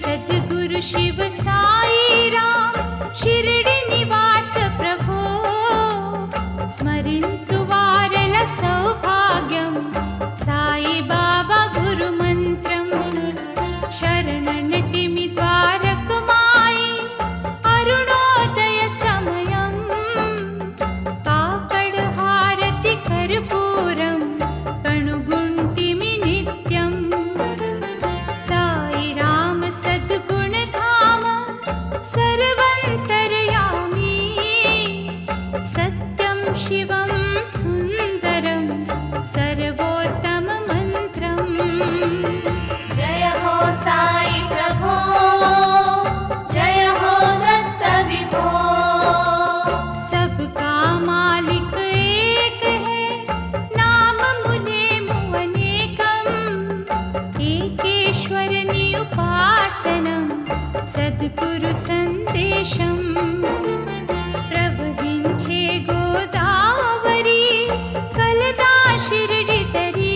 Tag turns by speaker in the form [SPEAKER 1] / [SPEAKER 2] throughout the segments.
[SPEAKER 1] सद्गुरु शिव साई राम शिरडी निवास प्रभो स्मरिंचु वारल सौभाग्यं साई बाबा गुरु मंत्रं शरणनटिमि द्वारकमाई अरुणोदय समयं काकड हारति कर्पूरं कणुगुंटिमि नित्यं साई राम सद्गुण धाम सर्वंतरयामी सत्यं शिवं सुंदरं सर्वोत्तम मंत्रं। जय हो साई प्रभो जय हो दत्त विभो सबका मालिक एक है नाम मुने मुअनेकं एकेश्वरनि उपासनं सद्गुरु संदेशं प्रवहिंचे गोदावरी कलदा शिरडी तरी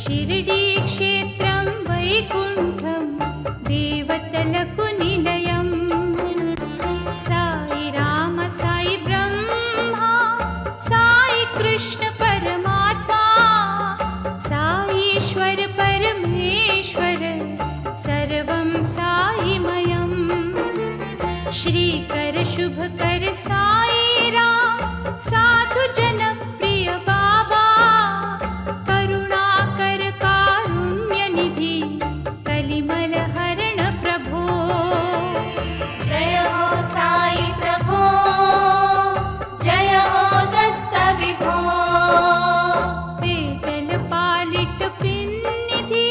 [SPEAKER 1] शिरडी क्षेत्रं वैकुंठं देवतలకు నిలయం साई राम साई ब्रह्मा साई कृष्ण परमात्मा साईश्वर परमेश्वर सर्वं साईमयं श्रीकर शुभकर साई राम साधु जन प्रिय बाबा करुणाकर कारुण्य निधि कलिमल हरण प्रभो जय हो साई प्रभो जय हो दत्त विभो वेदल पालिट पिन्निधि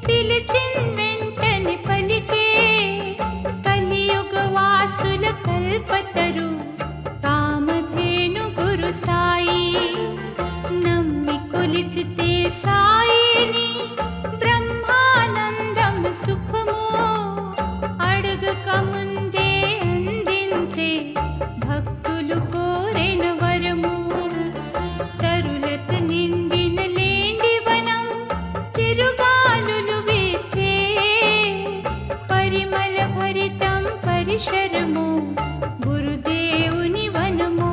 [SPEAKER 1] पिलिचिन वेंटनि पलिके कलियुग वासुल कल्पतरु कामधेनु गुरु साई नम्मि కొలిచితే సాయిని బ్రహ్మానందం సుఖము అడగక ముందే అందించే భక్తులు కోరెన వరము తరులత నిండిన లేండివనం తిరుగాలులు వీచే పరిమళ భరితం పరిశరము గురుదేవుని వనము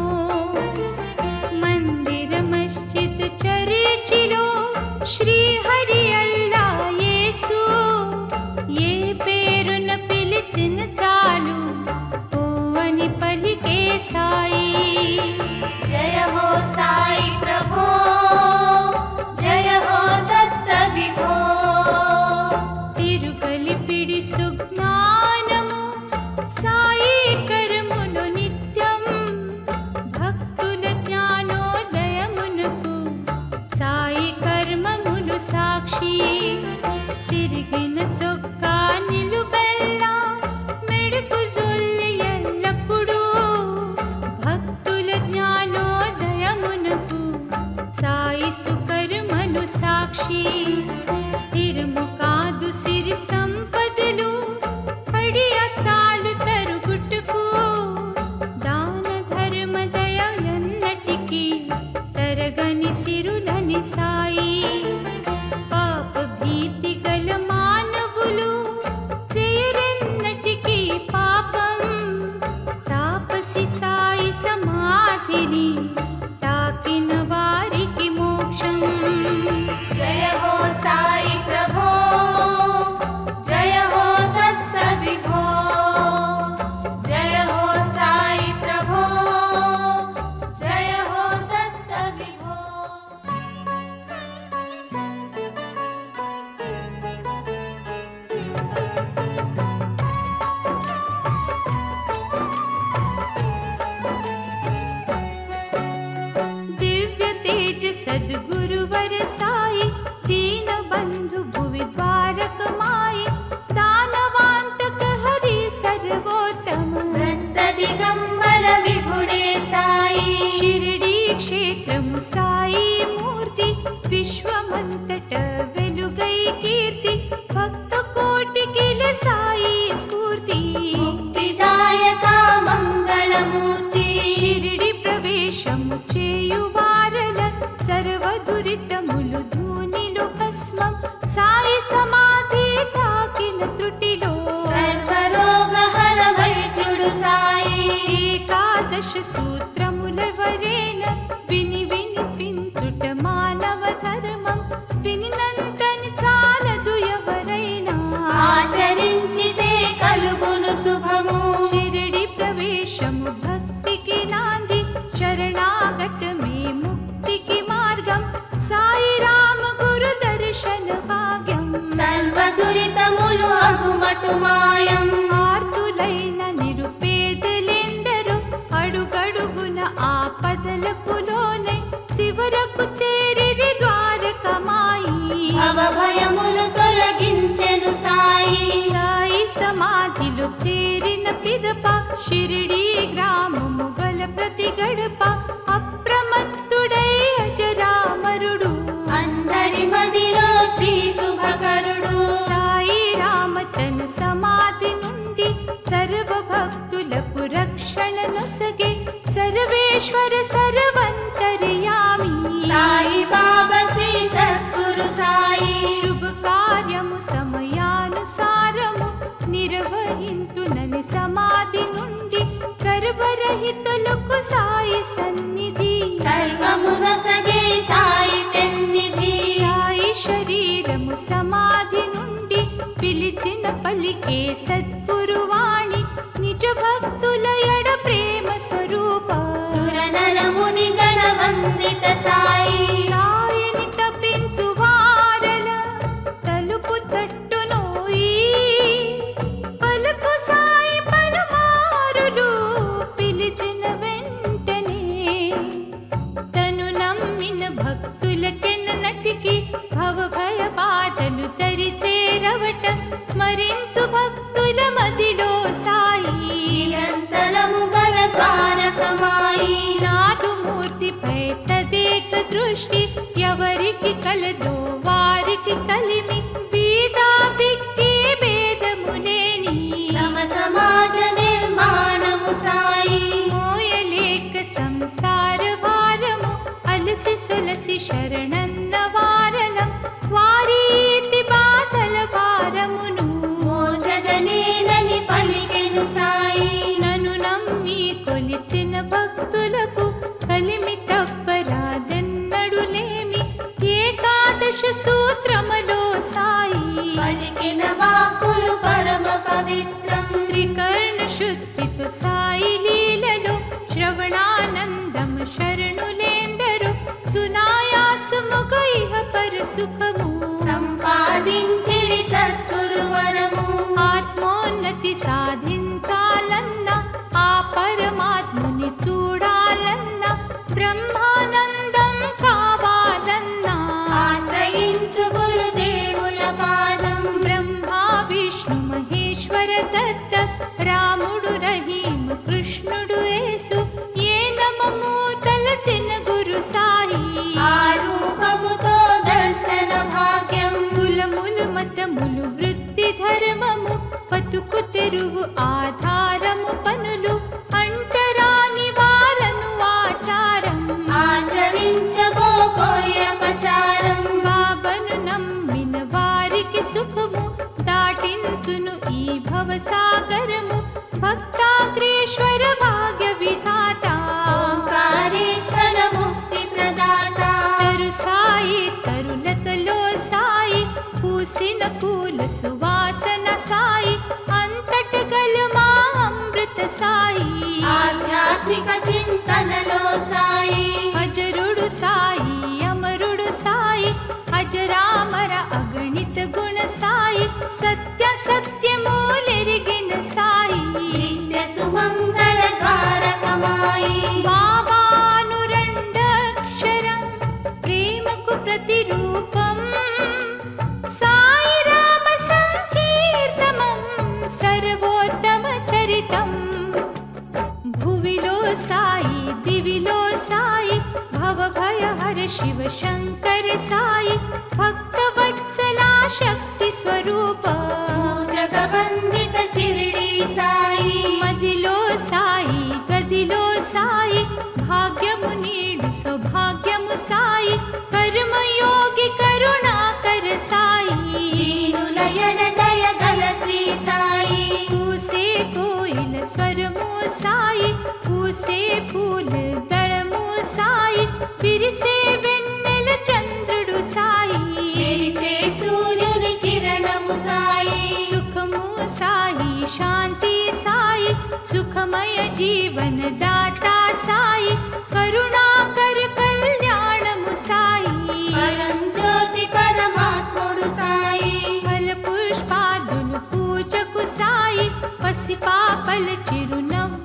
[SPEAKER 1] మందిర మస్జిద్ చర్చిలో శ్రీ హరి అల్లా యేసు ఏ పేరున పిలిచిన చాలు ఓ అని పలికే సాయి జయ హో సాయి ప్రభో జయ హో దత్త విభో తిరుగలి పిడి సుజ్ఞానము సాయి కర్ములు నిత్యం భక్తుల జ్ఞానోదయమునకు సాయి కర్మములు సాక్షి చిరిగిన చొక్కా నిలుబెల్లా మెడుపు జొల్లి ఎల్లప్పుడూ భక్తుల జ్ఞానోదయమునకు సాయి సుకర్మలు సాక్షి స్థిరము కాదు సిరి సంపదలు అడియ చాలు తరుగుట్టుకు దాన ధర్మ దయ ఎన్నటికీ తరగని సిరులని సాయి పాప భీతి గల మానవులు చేయరెన్నటికీ పాపం తాపసి సాయి సమాధిని తాకిన వారికి మోక్షం జయ హో సాయి ప్రభో జయ హో దత్త విభో జయ హో సాయి ప్రభో జయ హో దత్త విభో दिव्य तेज सद्गुरुवर साई दीन बंधु भुवि द्वारक माई दानवांतक हरि सर्वोत्तम दत्त दिगंबर विभुडे साई शिरडी क्षेत्रము साई मूर्ति विश्वमंतट వెలుగై కీర్తి భక్త కోటికిల సాయి స్ఫూర్తి ముక్తిదాయక మంగళమూర్తి షిరిడి ప్రవేశము చేయువారల సర్వ దురితములు ధూని సూత్రములెవరేన విని వినిపించుట మానవ ధర్మం వినినంతని చాలదు ఎవరైనా
[SPEAKER 2] ఆచరించితే కలుగును శుభము
[SPEAKER 1] షిరిడి ప్రవేశము భక్తికి నాంది శరణాగతమే ముక్తికి మార్గం సాయి రామ గురు దర్శన భాగ్యం
[SPEAKER 2] సర్వ దురితములు అగుమటు మాయం
[SPEAKER 1] ఆర్తులైన నిరుపేదలెందరూ అడుగడుగున ఆపదలకు లోనై చివరకు చేరిరి ద్వారకమాయి
[SPEAKER 2] భవభయములు తొలగించెను సాయి
[SPEAKER 1] సాయి సమాధిలో చేరిన పిదప షిరిడి గ్రామము గల ప్రతి గడప అప్రమత్తుడై అజరామరుడు
[SPEAKER 2] అందరి మదిలో శ్రీ శుభకరుడు
[SPEAKER 1] సాయి రామ తన సమాధి నుండి సర్వ భక్తులకు రక్షణ నొసగే సర్వేశ్వర సర్వంతర్యామి
[SPEAKER 2] సాయి బాబా శ్రీ సద్గురు సాయి
[SPEAKER 1] శుభ కార్యము సమయానుసారము నిర్వహింతునని సమాధి నుండి గర్భరహితులకు సాయి సన్నిధి
[SPEAKER 2] సర్వమునసగే సాయి పెన్నిధి
[SPEAKER 1] సాయి శరీరము సమాధి నుండి పిలిచిన పలికే సద్గురువాణి నిజ భక్తుల ఎడ ప్రేమ స్వరూప
[SPEAKER 2] సురనరముని గణవందిత సాయి
[SPEAKER 1] సాయిని తప్పించు వారల తలుపు తట్టునోయి పలుకు సాయి పలుమారులు పిలిచిన వెంటనే తను నమ్మిన భక్తులకెన్నటికి భవభయ బాధలు తరిచేరవట స్మరించు భక్తుల మదిలో సాయి
[SPEAKER 2] నిరంతరము గల ద్వారకమాయి
[SPEAKER 1] నాదుమూర్తిపై తదేక దృష్టి ఎవరికి కలదో వారికి కలిమి బీదా బిక్కి భేదములేని
[SPEAKER 2] సమ సమాజ నిర్మాణము సాయి
[SPEAKER 1] మోయలేక సంసార భారము అలసి సొలసి శరణన్న వారలం వారీతి బాధల భారమును
[SPEAKER 2] మోసగనేనని పలికెను సాయి
[SPEAKER 1] నన్ను నమ్మి కొలిచిన భక్తులకు కలిమి తప్పరాదెన్నడులేమి ఏకాదశ సూత్రములో సాయి
[SPEAKER 2] పలికిన వాక్కులు పరమ పవిత్రం
[SPEAKER 1] త్రికర్ణ శుద్ధితో సాయి లీలలో శ్రవణానందం శరణులేందరు సునాయాసముగా ఇహ పర సుఖము
[SPEAKER 2] సంపాదించిరి సద్గురు వరము
[SPEAKER 1] ఆత్మోన్నతి సాధించాలన్నా ఆ పరమాత్ముని చూడాలన్నా బ్రహ్మానందం కావాలన్నా
[SPEAKER 2] ఆశ్రయించు గురుదేవుల పాదం
[SPEAKER 1] బ్రహ్మా విష్ణు మహేశ్వర దత్త రాముడు రహీం కృష్ణుడు యేసు ఏ నమము తలచిన గురు సాయి
[SPEAKER 2] ఆ రూపముతో దర్శన భాగ్యం
[SPEAKER 1] కులములు మతములు వృత్తి ధర్మము బతుకు తెరువు ఆధారము పనులు అంటరాని వారను ఆచారం
[SPEAKER 2] ఆచరించబోకోయపచారం
[SPEAKER 1] బాబను నమ్మిన వారికి సుఖము దాటించును ఈ భవసాగరము భక్తాగ్రేశ్వర భాగ్య విధాత
[SPEAKER 2] ఓంకారేశ్వర ముక్తి ప్రదాత
[SPEAKER 1] తరు సాయి తరులతలో సాయి పూసిన పూల సువాసన సాయి అంతట గల మా అమృత సాయి
[SPEAKER 2] ఆధ్యాత్మిక చింతనలో సాయి
[SPEAKER 1] అజరుడు సాయి అమరుడు సాయి అజరామర అగణిత గుణ సాయి సత్య సత్యమూలెరిగిన సాయి
[SPEAKER 2] నిత్య సుమంగళ ద్వారకమాయి
[SPEAKER 1] బాబానురండక్షరం ప్రేమకు ప్రతిరూపం సాయి రామ సంకీర్తనం సర్వోత్తమ చరితం భువిలో సాయి దివిలో సాయి భవభయ హర శివ శంకర సాయి భక్తవత్సలా శక్తి స్వరూప
[SPEAKER 2] జగవందిత శిరిడి సాయి
[SPEAKER 1] మదిలో సాయి గదిలో సాయి భాగ్యము నీడు సౌభాగ్యము సాయి కర్మయోగి కరుణాకర సాయి
[SPEAKER 2] దీనులయన దయగల శ్రీ సాయి
[SPEAKER 1] పూసే కోయిల స్వరము సాయి పూసే పూల దళము సాయి విరిసే వెన్నెల చంద్రుడు సాయి
[SPEAKER 2] మెరిసే సూర్యుని కిరణము సాయి
[SPEAKER 1] సుఖము సాయి శాంతి సాయి సుఖమయ జీవన దాతా సాయి కరుణాకర కళ్యాణము సాయి
[SPEAKER 2] పరంజ్యోతి పరమాత్ముడు సాయి
[SPEAKER 1] ఫల పుష్పాదులు పూజకు సాయి పసిపాపల చిరునవ్వులు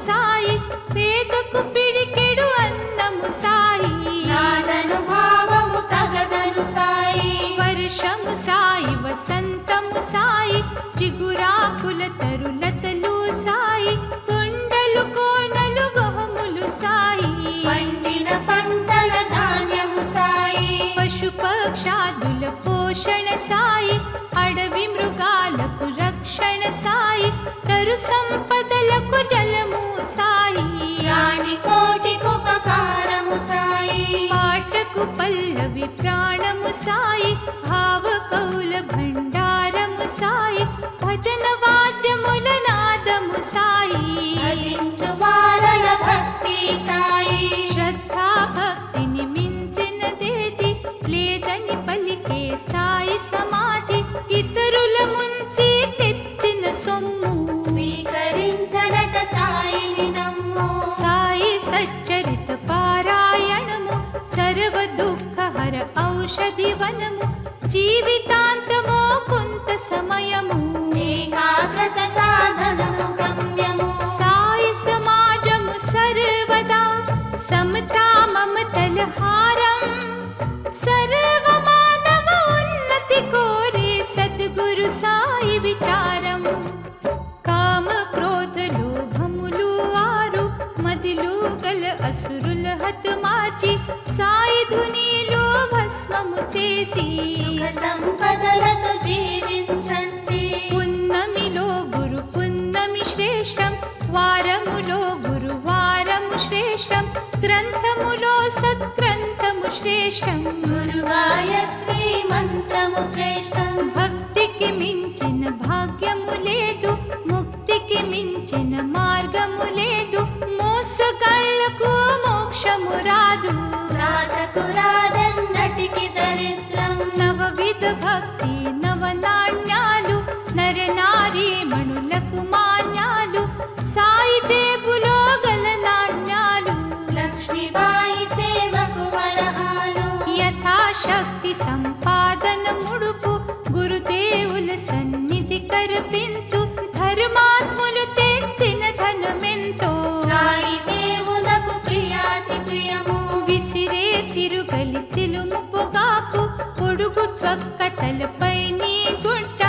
[SPEAKER 1] సాయి పేదకు పిడికెడు అన్నము సాయి
[SPEAKER 2] నాదను భావము తగదను సాయి
[SPEAKER 1] వర్షము సాయి వసంతము సాయి చిగురాకుల తరులతలు సాయి కొండలు కోనలు గహములు సాయి
[SPEAKER 2] పండిన పంటల ధాన్యము సాయి
[SPEAKER 1] పశు పక్షాదుల పోషణ సాయి అడవి మృగాలకు రక్షణ సాయి తరు సంపదలకు జలము సాయి
[SPEAKER 2] రాణి కోటికి ఉపకారము సాయి
[SPEAKER 1] పాటకు పల్లవి ప్రాణము సాయి భావ కౌల భండారము సాయి భజన వాద్యముల నాదము సాయి
[SPEAKER 2] భజించు వారల భక్తి సాయి
[SPEAKER 1] శ్రద్ధా భక్తిని మించినదేది లేదని పలికే సాయి సమాధి ఇతరుల ముంచి తెచ్చిన సొమ్ము
[SPEAKER 2] స్వీకరించడట సాయిని నమ్ము
[SPEAKER 1] సాయి సచ్చరిత పారాయణము సర్వ దుఃఖహర ఔషధి వనము జీవితాంతమో కొంత సమయము
[SPEAKER 2] ఏకాగ్రత సాధనము గమ్యము
[SPEAKER 1] సాయి సమాజము సర్వదా సమతా మమతల హారం సర్వ మానవ ఉన్నతి కోరే సద్గురు సాయి విచారం కామ క్రోధ లోభములు ఆరు మదిలో గల అసురుల హతమార్చి సాయి ధునిలో భస్మము చేసి
[SPEAKER 2] సుఖ సంపదలతో జీవించండి
[SPEAKER 1] పున్నమిలో గురు పున్నమి శ్రేష్టం వారములో గురువారము శ్రేష్టం గ్రంథములో సత్గ్రంథము శ్రేష్టం
[SPEAKER 2] గురు గాయత్రి మంత్రము శ్రేష్టం
[SPEAKER 1] భక్తికి మించిన భాగ్యము లేదు ముక్తికి మించిన మార్గము లేదు మోసగాళ్లకు మోక్షము రాదు
[SPEAKER 2] రాతకు రాదన్నటికి దరిద్రం
[SPEAKER 1] నవవిధ భక్తి నవనాణ్యాలు నరనారీ మణులకు మాన్యాలు సాయి జేబులో గల నాణ్యాలు
[SPEAKER 2] లక్ష్మీబాయి సేవకు వరహాలు
[SPEAKER 1] యథాశక్తి సంపాదన ముడుపు గురుదేవుల సన్నిధి కర్పించు ధర్మాత్ములు తెచ్చిన ధనమెంతో
[SPEAKER 2] సాయి దేవునకు ప్రియాతి ప్రియము
[SPEAKER 1] విసిరే తిరుగలి చిలుము పొగాకు పొడుగు చ్వక్క తలపై నీ గుంట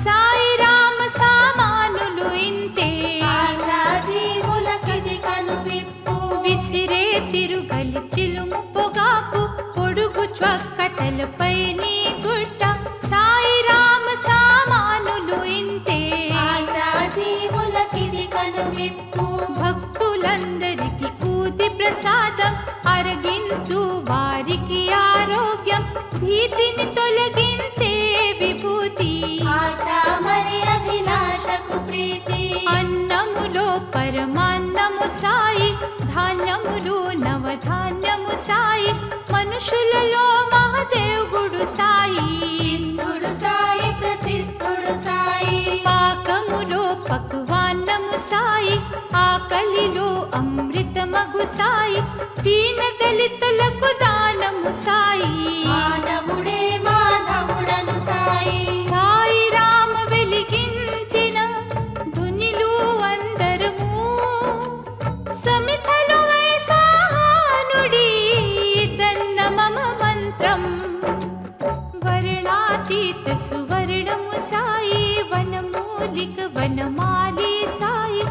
[SPEAKER 1] సాయి రామ సామానులు ఇంతే
[SPEAKER 2] ఆశాజీవులకిది కనువిప్పు
[SPEAKER 1] విసిరే తిరుగలి చిలుము పొగాకు పొడుగు చ్వక్క తలపై నీ గుంట సాయి రామ సామానులు ఇంతే
[SPEAKER 2] ఆశాజీవులకిది కనువిప్పు
[SPEAKER 1] భక్తులందరికి ఊది ప్రసాదం అరగించు వారికి ఆరోగ్యం భీతిని తొలగించే విభూతి
[SPEAKER 2] ఆశా మరి అభిలాషకు ప్రీతి
[SPEAKER 1] అన్నములో పరమాన్నము సాయి ధాన్యములు నవధాన్యము సాయి మనుషులలో మహదేవుడు సాయి
[SPEAKER 2] సిద్ధుడు సాయి ప్రసిద్ధుడు సాయి
[SPEAKER 1] పాకములో పక్వాన్నము సాయి ఆకలిలో అమృతమగు సాయి దీన దళితులకు దానము సాయి
[SPEAKER 2] మాధవుడే మాధవుడను సాయి
[SPEAKER 1] సాయి రామ వెలిగించిన ధునిలు అందరము సమితలు వై స్వాహానుడి దన్న మమ మంత్రం వర్ణాతీత సువర్ణము సాయి వనమూలిక వనమాలి సాయి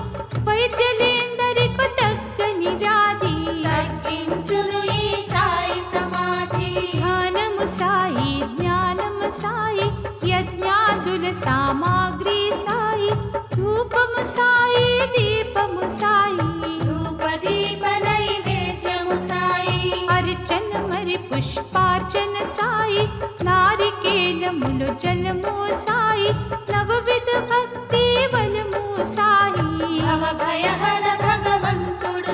[SPEAKER 1] వైద్యులేందరికీ తగ్గని వ్యాధి
[SPEAKER 2] తగ్గించును ఈ సాయి సమాధి
[SPEAKER 1] ధ్యానము సాయి జ్ఞానము సాయి యజ్ఞాదుల సామాగ్రి సాయి ధూపము సాయి దీపము సాయి
[SPEAKER 2] ధూపదీప నైవేద్యము సాయి
[SPEAKER 1] అర్చన మరి పుష్పార్చన సాయి నారికేలములు జలము సాయి నవవిధ భక్తి బలము సాయి
[SPEAKER 2] భవభయహర భగవంతుడు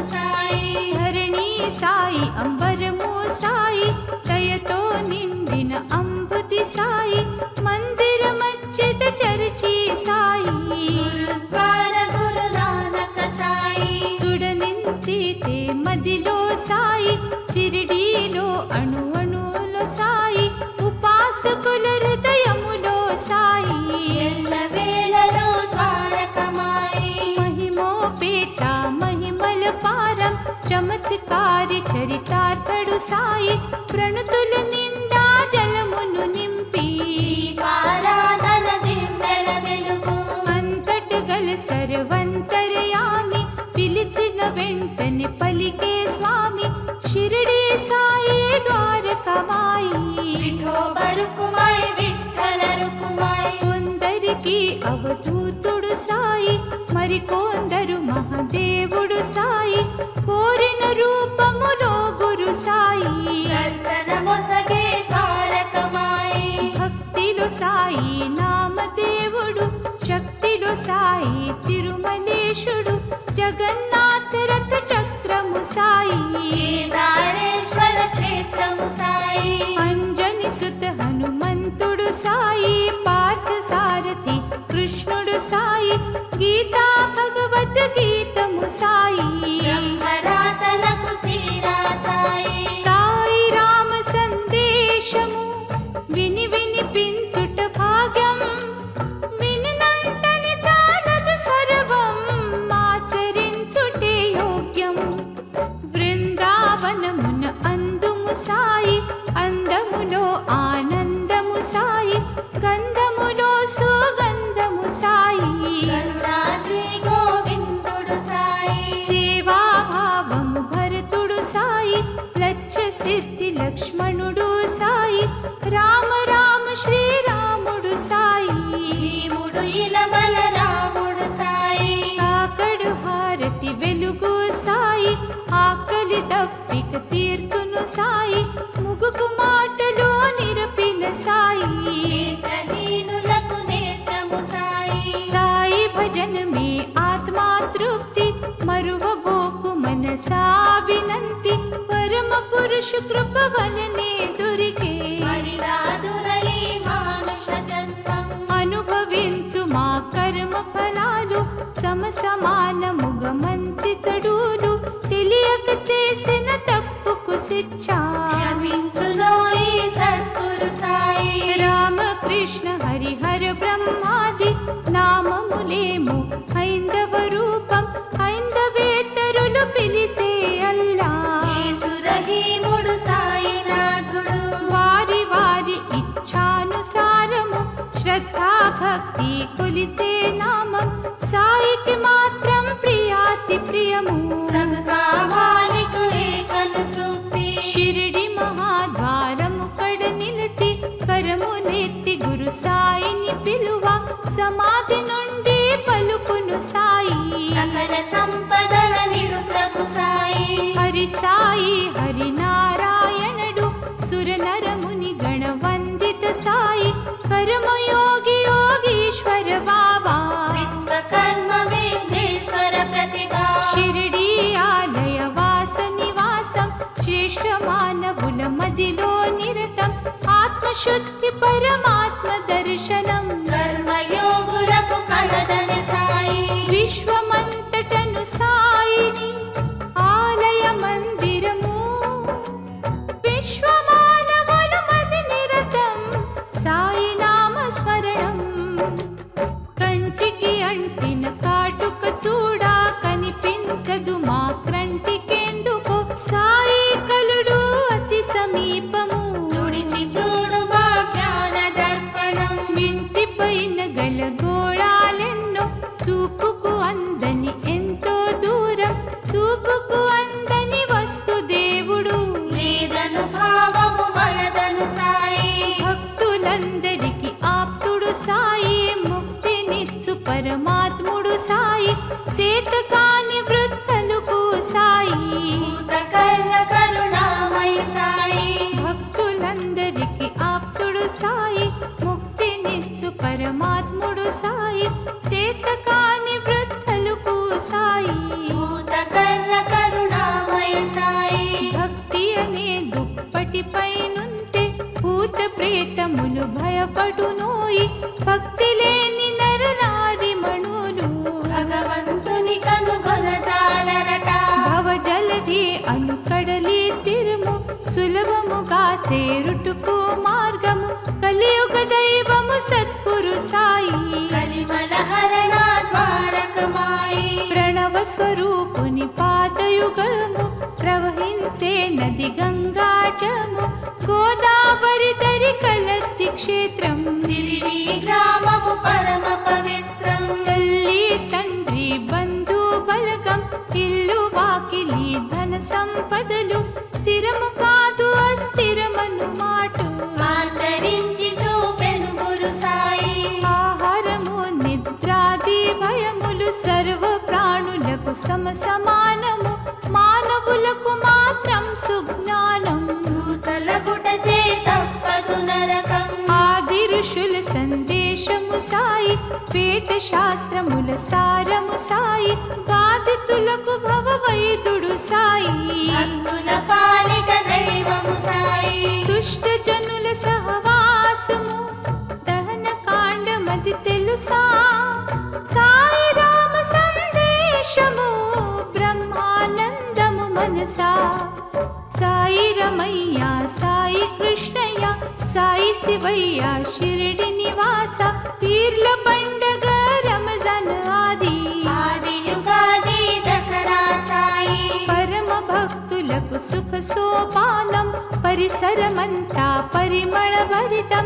[SPEAKER 1] సాయి మందిర మచ్చిత చరిచి సాయి
[SPEAKER 2] గురుద్వార గురు నానక సాయి
[SPEAKER 1] చూడనించితే మదిలో సాయి సిరిడీలో అణు అణులో సాయి ఉపాసకుల హృదయములో సాయి
[SPEAKER 2] ఎల్ల వేళలో ద్వారకమాయి
[SPEAKER 1] మహిమోపేత మహిమల పారం చమత్కారి చరితార్థడు సాయి ప్రణుతుల నిండా జలమును నింపి
[SPEAKER 2] దీపారాధన దివ్వెల వెలుగు
[SPEAKER 1] అంతట గల సర్వంతరయామి పిలిచిన వెంటనే పలికే స్వామి షిరిడి సాయి ద్వారకమాయి
[SPEAKER 2] విఠోబరుకుమాయి విఠల రుకుమాయి
[SPEAKER 1] కొందరికి అవధూతుడు సాయి మరికొందరు మహాదేవుడు సాయి కోరిన రూపములో గురు సాయి
[SPEAKER 2] దర్శనమొసగే ద్వారకమాయి
[SPEAKER 1] భక్తిలో సాయి నామదేవుడు శక్తిలో సాయి తిరుమలేశుడు జగన్నాథ రథ చక్రము సాయి
[SPEAKER 2] కేదారేశ్వర క్షేత్రము సాయి
[SPEAKER 1] అంజని సుత హనుమంతుడు సాయి పార్థ సారథి కృష్ణుడు సాయి గీతా భగవద్ గీతము సాయి
[SPEAKER 2] బ్రహ్మరాతలకు శ్రీరా సాయి
[SPEAKER 1] సాయి రామ సందేశము విని వినిపించుట భాగ్యం వినినంతని చాలదు సర్వం ఆచరించుటే యోగ్యం బృందావనమున అందుము సాయి అందములో ఆనందము సాయి గంధములో సుగంధము సాయి
[SPEAKER 2] కరుణాద్రి గోవిందుడు సాయి
[SPEAKER 1] సేవాభావము భరతుడు సాయి లచ్చ సిద్ధి లక్ష్మణుడు సాయి రామ రామ శ్రీరాముడు సాయి
[SPEAKER 2] భీముడు ఇలబల రాముడు సాయి
[SPEAKER 1] ఆకడు హారతి వెలుగు సాయి ఆకలి దప్పిక తీర్చును సాయి ముగుకు మాటలో నిరపిన సాయి
[SPEAKER 2] నేత్రహీనులకు నేత్రము సాయి
[SPEAKER 1] సాయి భజన మే ఆత్మా తృప్తి మరువబోకు మనసాభినంతి పరమ పురుష కృప వలనే దొరికే
[SPEAKER 2] మరిరాదురై మానుష జన్మం
[SPEAKER 1] అనుభవించు మా కర్మ ఫలాలు సమసమానముగ మంచి చెడులు తెలియక చేసిన తప్పుకు శిక్ష
[SPEAKER 2] క్షమించునోయి సద్గురు సాయి
[SPEAKER 1] రామకృష్ణ హరిహర బ్రహ్మాది నామములేము హైందవ రూపం హైందవేతరులు పిలిచే అల్లా
[SPEAKER 2] యేసురహీముడు సాయినాథుడు
[SPEAKER 1] వారి వారి ఇచ్ఛానుసారము శ్రద్ధా భక్తి కొలిచే నామం సాయికి మాత్రం ప్రియాతి ప్రియము
[SPEAKER 2] సబ్కా మాలిక్ ఏకను సూక్తి
[SPEAKER 1] షిరిడి మహాద్వారము కడ నిలిచి కరమునెత్తి గురు సాయిని పిలువ సమాధి నుండి పలుకును సాయి
[SPEAKER 2] సకల సంపదల నిడు ప్రభు సాయి
[SPEAKER 1] హరి సాయి హరినారాయణుడు సురనరముని గణవందిత సాయి కర్మయోగి యోగీశ్వర బాబా
[SPEAKER 2] విశ్వకర్మ విఘ్నేశ్వర ప్రతిభా
[SPEAKER 1] షిరిడి ఆలయ వాస నివాసం శ్రేష్ఠ మానవుల మదిలో నిరతం ఆత్మశుద్ధి పరమాత్మ దర్శనం
[SPEAKER 2] కర్మయోగులకు కలదని సాయి
[SPEAKER 1] విశ్వమంతటను సాయిని ఆలయ మందిరము విశ్వమానవుల మది నిరతం సాయి నామ స్మరణం కంటికి అంటిన కాటుక చూడా కనిపించదు మా క్రంటికెందుకు సాయి కలుడు అతి సమీపము
[SPEAKER 2] తుడిచి చూడు మా జ్ఞాన దర్పణం
[SPEAKER 1] వింటి పైన గల గోళాలెన్నో చూపుకు అందని ఎంతో దూరం చూపుకు అందని వస్తు దేవుడు
[SPEAKER 2] లేదను భావము వలదను సాయి
[SPEAKER 1] భక్తులందరికి ఆప్తుడు సాయి ముక్తినిచ్చు పరమాత్ముడు సాయి చేతకాని వృత్తలకు సాయి
[SPEAKER 2] భూతకర్ణ కరుణామయ సాయి
[SPEAKER 1] భక్తులందరికి ఆప్తుడు సాయి ముక్తినిచ్చు పరమాత్ముడు సాయి చేతకాని వృత్తలకు సాయి
[SPEAKER 2] భూతకర్ణ కరుణామయ సాయి
[SPEAKER 1] భక్తి అనే దుప్పటి పైనుంటే భూత ప్రేత ప్రేతములు భయపడునోయి భక్తి లేని నరనారి మణులు
[SPEAKER 2] భగవంతుని కనుగొనజాలరట
[SPEAKER 1] భవజలధి అను కడలి తిరుము సులభముగా చేరుటకు మార్గము కలియుగ దైవము సద్గురు సాయి
[SPEAKER 2] కలిమల హరణ ద్వారకమాయి
[SPEAKER 1] ప్రణవ స్వరూపుని పాదయుగము ప్రవహించే నది గంగాజము గోదావరి దరి కలత్తి క్షేత్రం
[SPEAKER 2] సిరిడి గ్రామము పరమ పవిత్రం
[SPEAKER 1] తల్లి తండ్రి బంధు బలగం ఇల్లు వాకిలి ధన సంపదలు స్థిరము కాదు అస్థిరమను మాటు
[SPEAKER 2] ఆచరించి చూపెను గురు సాయి
[SPEAKER 1] ఆహారము నిద్రాది భయములు సర్వ ప్రాణులకు సమానము మానవులకు మాత్రం సుజ్ఞానం
[SPEAKER 2] తలగుట చే తప్పదు నరకం
[SPEAKER 1] ఆది ఋషుల సందేశము సాయి వేద శాస్త్రముల సారము సాయి బాధితులకు భవవైదుడు సాయి
[SPEAKER 2] భక్తుల పాలిట దైవము సాయి
[SPEAKER 1] దుష్ట జనుల సహవాసము దహన కాండమది తెలుసా సాయి రామ సందేశము బ్రహ్మానందము మనసా సాయి రమయ్య సాయి కృష్ణయ్య సాయి శివయ్య షిరిడి నివాస పీర్ల పండగ రంజాన్ ఆది
[SPEAKER 2] యుగాది దసరా సాయి
[SPEAKER 1] పరమ భక్తులకు సుఖ సోపానం పరిసరమంతా పరిమళ భరితం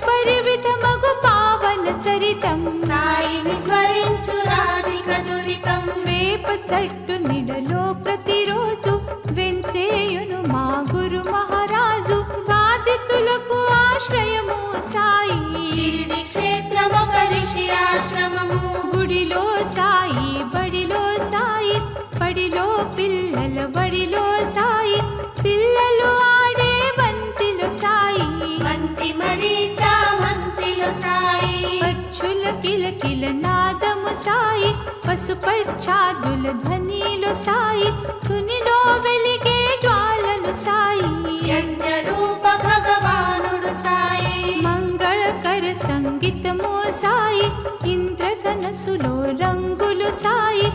[SPEAKER 1] పరివిధమగు పావన చరితం
[SPEAKER 2] సాయిని స్మరించు రాధిక దురితం
[SPEAKER 1] వేప చెట్టు నిడలో ప్రతిరోజు వెంచేయును మా గురు మహారాజు బాధితులకు ఆశ్రయము సాయి
[SPEAKER 2] షిరిడి క్షేత్రము ఒక ఋషి ఆశ్రమము
[SPEAKER 1] గుడిలో సాయి బడిలో సాయి బడిలో పిల్లల బడిలో సాయి పిల్లలు ఆడే బంతిలో సాయి
[SPEAKER 2] బంతి మరీచా మంతిలో సాయి
[SPEAKER 1] పచ్చుల కిలకిల నాదము సాయి పసుపచ్చాదుల ధ్వనిలో సాయి తునిలో వెలిగే జ్వాలలు సాయి
[SPEAKER 2] యజ్ఞ రూప భగవానుడు సాయి
[SPEAKER 1] మంగళకర సంగీతము సాయి ఇంద్రధనసులో రంగులు సాయి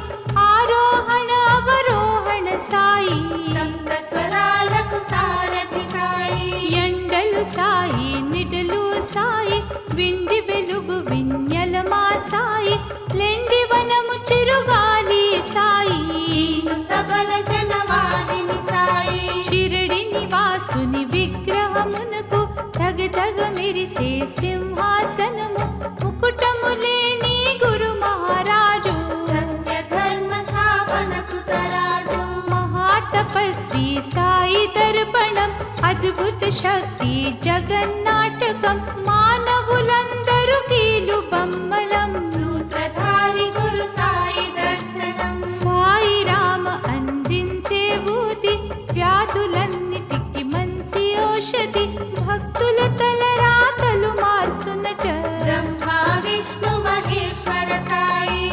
[SPEAKER 1] ఆరోహణ అవరోహణ సాయి
[SPEAKER 2] సప్త స్వరాలకు సారథి సాయి
[SPEAKER 1] ఎండలు సాయి నిడలు సాయి విండి వెలుగు విన్యలమా సాయి లెండి వనము చిరుగాలి సాయి
[SPEAKER 2] సకల జనవారిని సాయి
[SPEAKER 1] షిరిడి నివాసుని విగ్రహమునకు తగ మెరిసే సింహాసనము ముకుటము లేని గురు మహారాజు
[SPEAKER 2] సత్య ధర్మ స్థాపనకు తరాజు
[SPEAKER 1] మహాతపస్వి సాయి దర్పణం అద్భుత శక్తి జగన్నాటకం మానవులందరూ కీలు బొమ్మలం
[SPEAKER 2] సూత్రధారి గురు సాయి దర్శనం
[SPEAKER 1] సాయి రామ అందించే ఊది వ్యాధులన్నిటికి మంచి ఔషధి భక్తుల తలరాతలు మార్చునట
[SPEAKER 2] బ్రహ్మ విష్ణు మహేశ్వర సాయి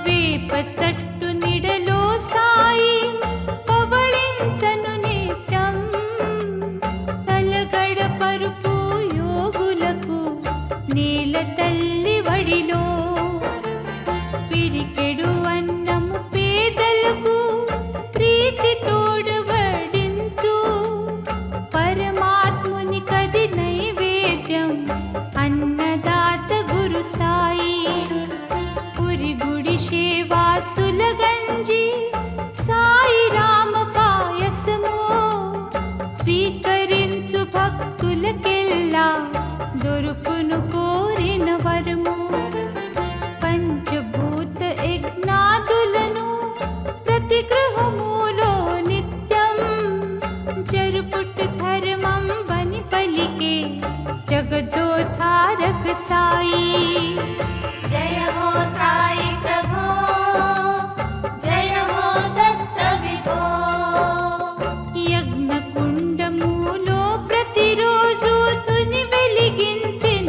[SPEAKER 1] వేప చెట్టు నిడలో సాయి పవళించను నిత్యం తలగడ పరుపు యోగులకు నేల తల్లి వడిలో పిడికెడు అన్నము పేదలకు ప్రీతి తోడు వడించు పరమాత్ముని కది నైవేద్యం అన్నదాత గురు సాయి పురి గుడి సేవా సులగంజి సాయి రామ పాయసము స్వీకరించు భక్తులకెల్లా దొరుకును కోరిన వరము పంచభూత యజ్ఞాదులను ప్రతి గృహములో నిత్యం జరుపుట ధర్మం బని పలికే జగదోధారక సాయి
[SPEAKER 2] జయ హో సాయి ప్రభో జయ హో దత్త విభో
[SPEAKER 1] యజ్ఞ కుండములో ప్రతిరోజు తుని వెలిగించిన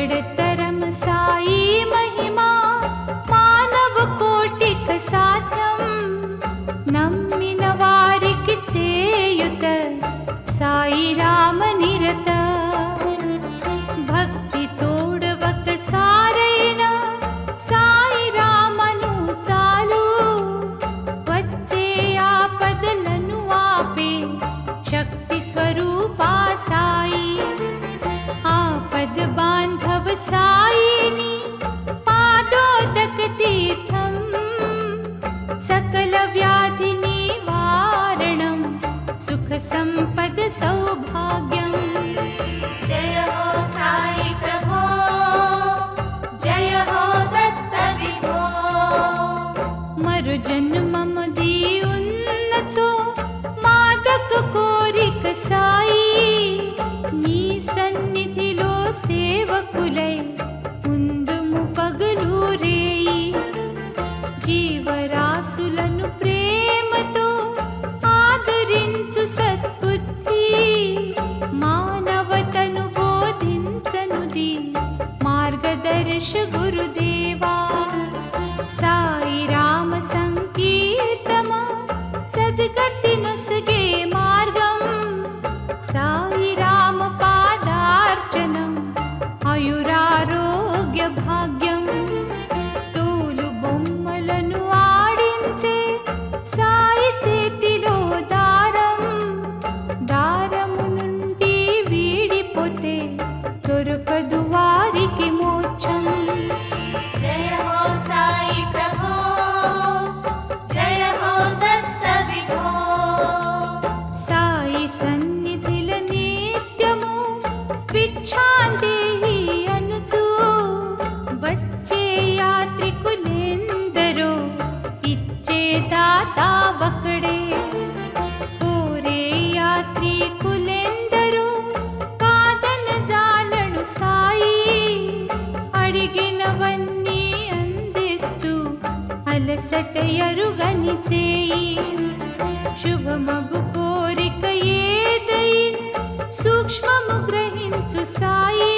[SPEAKER 1] ఎడతరం సాయి మహిమా మానవ కోటిక సాధ్యం నమ్మిన వారికి చేయుత సాయి రామ నిరత భక్తి తోడవక సారైన సాయి రామను చాలు వచ్చే ఆపదలను ఆపే శక్తి స్వరూపా సాయి ఆపద బాంధవ సాయిని పాదోదక తీర్థం సకల వ్యాధి నివారణం సుఖ సంపద సౌభాగ్యం
[SPEAKER 2] जय हो साई प्रभो जय हो दत्त विभो
[SPEAKER 1] మరు జన్మమ దీయున్నచో మాదక కోరిక సాయి నీ సన్నిధిలో సేవకులై ముందుము పగలు రేయి జీవరాశులను ప్రేమతో ఆదరించు సద్బుద్ధి మానవతను బోధించనుది మార్గదర్శ గురుదేవా సాయి రామ సంకీర్తమ సద్గతి నొసగే మార్గం సాయి రామ పాదార్చనం ఆయురారోగ్య భాగ్యం తోలు బొమ్మలను ఆడించే సాయి చేతిలో దారం దారము నుండి వీడిపోతే దొరకదు వారికి మోక్షం
[SPEAKER 2] जय हो साई प्रभो जय हो दत्त विभो
[SPEAKER 1] సాయి సన్నిధిల నిత్యము భిక్షాందేహి అనుచు వచ్చే యాత్రికులెందరో ఇచ్చే దాత ఒకడే కోరే యాత్రికులెందరో కాదన జాలడు సాయి అడిగినవన్నీ అందిస్తూ అలసట ఎరుగని చేయి శుభమగు కోరిక ఏదైనా సూక్ష్మము గ్రహించు సాయి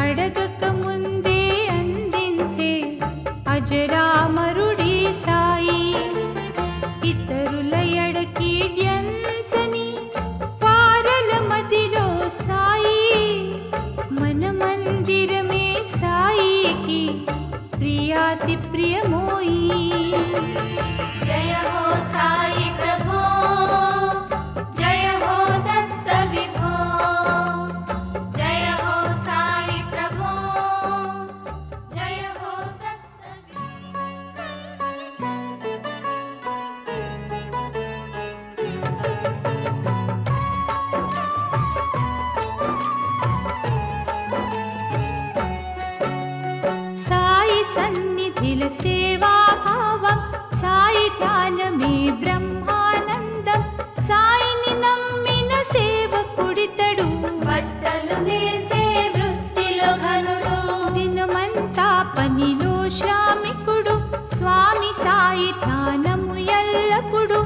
[SPEAKER 1] అడగక ముందే అందించే అజరామరుడి సాయి ఇతరుల ఎడకీడ్యంచని పారల మదిలో సాయి మన మందిరమే సాయికి ప్రియాతి ప్రియమోయి
[SPEAKER 2] जय हो साई प्रभो जय हो दत्त विभो जय हो साई प्रभो जय हो दत्त
[SPEAKER 1] సాయి సన్నిధిల సేవాభావం సాయి ధ్యానమే బ్రహ్మానందం సాయిని నమ్మిన సేవకుడితడు
[SPEAKER 2] బట్టలు నేసే వృత్తిలో ఘనుడు
[SPEAKER 1] దినమంతా పనిలో శ్రామికుడు స్వామి సాయి ధ్యానము ఎల్లప్పుడు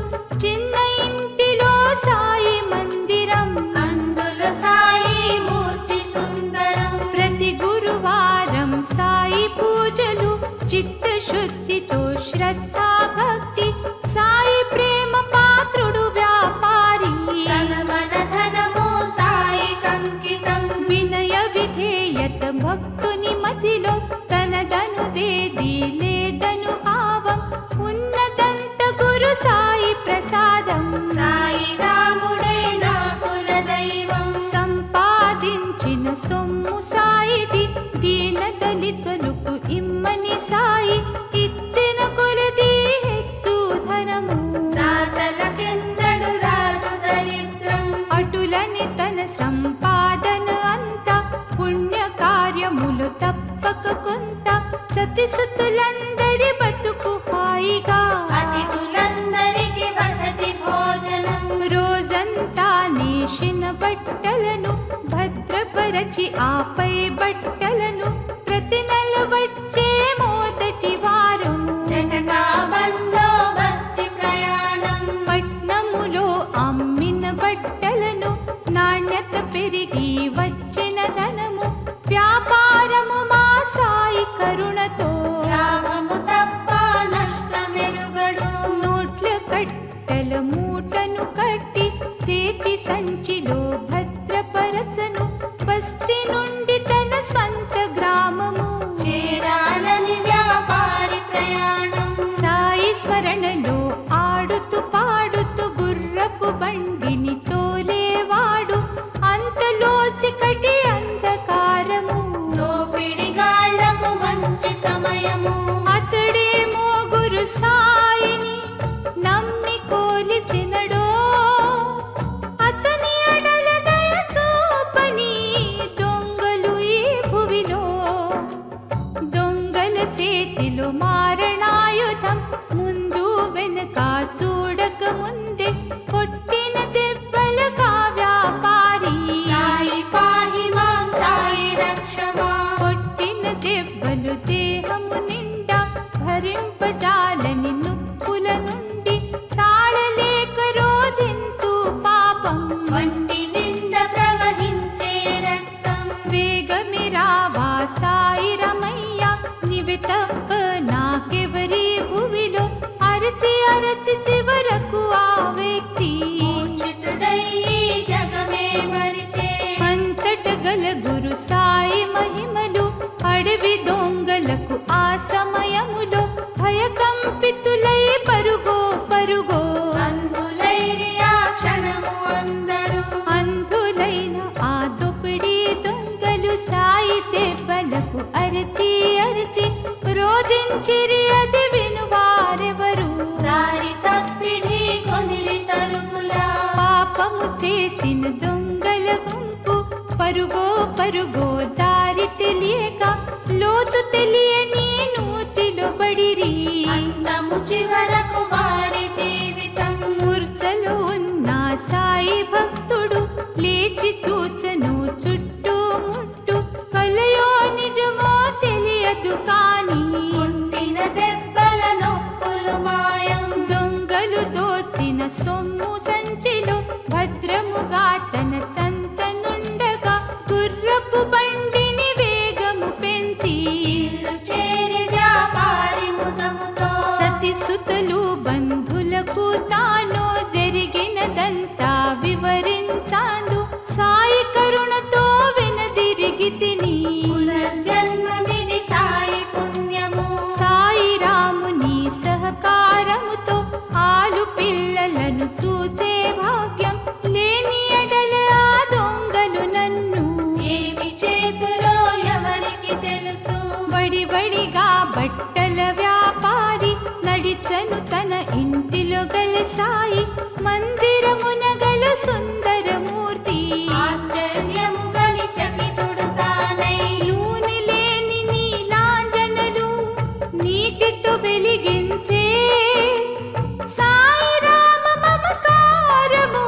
[SPEAKER 1] చిన్న ఇంటిలో సాయి మందిరం
[SPEAKER 2] అందులో సాయి మూర్తి సుందరం
[SPEAKER 1] ప్రతి గురువారం సాయి పూజలు చిత్తశుద్ధితో శ్రద్ధా భక్తి సాయి ప్రేమ పాత్రుడు వ్యాపారి
[SPEAKER 2] తన మన ధనము సాయి కంకితం
[SPEAKER 1] వినయ విధేయత భక్తుని మదిలో తనదనుదేది లేదను భావం ఉన్నదంత గురు సాయి ప్రసాదం
[SPEAKER 2] సాయి రాముడే నా కుల దైవం
[SPEAKER 1] సంపాదించిన సొమ్ము సాయిది దీన దళితులకు ఇమ్మని సాయి ఇచ్చిన కొలది హెచ్చు ధనము
[SPEAKER 2] దాతలకెన్నడు రాదు దరిద్రం
[SPEAKER 1] అటులని తన సంపాదన అంతా పుణ్య కార్యములు తప్పక కొంత సతిసుతులందరి బతుకు హాయిగా
[SPEAKER 2] అతిథులందరికి వసతి భోజనం
[SPEAKER 1] రోజంతా నేసిన బట్టలను భద్రపరచి ఆపై బట్టలను ప్రతి నెల వచ్చే మొదటి వారం
[SPEAKER 2] జటకా బండ్లో బస్తి ప్రయాణం
[SPEAKER 1] పట్నములో అమ్మిన బట్టలను నాణ్యత పెరిగి వచ్చిన ధనము వ్యాపార స్వంత గ్రామము.
[SPEAKER 2] చేరాలని వ్యాపారి ప్రయాణం.
[SPEAKER 1] సాయి స్మరణలో ఆడుతూ పాడుతూ గుర్రపు బండిని తోలేవాడు. అంతలో చికటి అంధకారము.
[SPEAKER 2] దోపిడిగాళ్లకు మంచి సమయము.
[SPEAKER 1] అతడేమో గురు సాయిని నమ్మి కోలిచినడో. అతని ఎడల దయ చూపని దొంగలు ఈ భువిలో. దొంగల చేతిలో మారణాయుధం. ముందు వెనక చూడక ముందే కొట్టిన దెబ్బలకా వ్యాపారి.
[SPEAKER 2] సాయి పాహి మాం సాయి రక్షమా.
[SPEAKER 1] కొట్టిన దెబ్బలు దేహము నిండా భరింపజాలని నొప్పుల నుండి తాళలేక రోధించు పాపం.
[SPEAKER 2] వంటి నిండా ప్రవహించే రక్తం.
[SPEAKER 1] వేగమి రావా సాయి రమయ్య, నివి తప్ప నాకెవరి భువిలో. అరచి అరచి చివరకు ఆ వ్యక్తి
[SPEAKER 2] మూర్ఛితుడయ్యి జగమే మరిచే.
[SPEAKER 1] అంతట గల గురు సాయి మహిమలు. అడవి దొంగలకు ఆ సమయములో భయకంపితులై పరుగో పరుగో.
[SPEAKER 2] అంధులైరి ఆ క్షణము అందరూ.
[SPEAKER 1] అంధులైన ఆ దోపిడీ దొంగలు సాయి దెబ్బలకు అరచి అరచి రోధించిరి. అది వినువారెవరు.
[SPEAKER 2] దారి తప్పిడి కొనిలి తరుములా.
[SPEAKER 1] పాపము చేసిన దొంగల గుంపు పరుగో పరుగో దారి తెలియక లోతు తెలియని నూతిలో బడిరి.
[SPEAKER 2] అందము చివరకు వారి జీవితం.
[SPEAKER 1] మూర్ఛలో ఉన్న సాయి భక్తుడు లేచి చూచను చుట్టూ ముట్టు. కలయో నిజమో తెలియదు కాని
[SPEAKER 2] పుట్టిన దెబ్బల నొప్పులు మాయం.
[SPEAKER 1] దొంగలు దోచిన సొమ్ము సంచిలో భద్రముగా తన చంతనుండగా గుర్రపు బండిని వేగము పెంచి
[SPEAKER 2] ఇల్లు చేరి వ్యాపారి ముదముతో.
[SPEAKER 1] సతి సుతలు బంధులకు తాను జరిగినదంతా వివరించాడు. సాయి కరుణతో వినదిరిగి తిని
[SPEAKER 2] పునర్జన్మమిది సాయి పుణ్యము.
[SPEAKER 1] సాయి రాముని సహకారముతో ఆలు పిల్లలను చూసే భాగ్యం లేని ఎడల ఆ దొంగలు నన్ను
[SPEAKER 2] ఏమి చేతురో ఎవరికి తెలుసు.
[SPEAKER 1] వడివడిగా బట్టల వ్యాపారి నడిచను తన ఇంటిలో గల సాయి మందిరమున గల సుందరమూర్తి.
[SPEAKER 2] ఆశ్చర్యము గలి చకితుడు తానై.
[SPEAKER 1] నూనె లేని నీలాంజనలు నీటితో వెలిగించే సాయి రామ మమకారము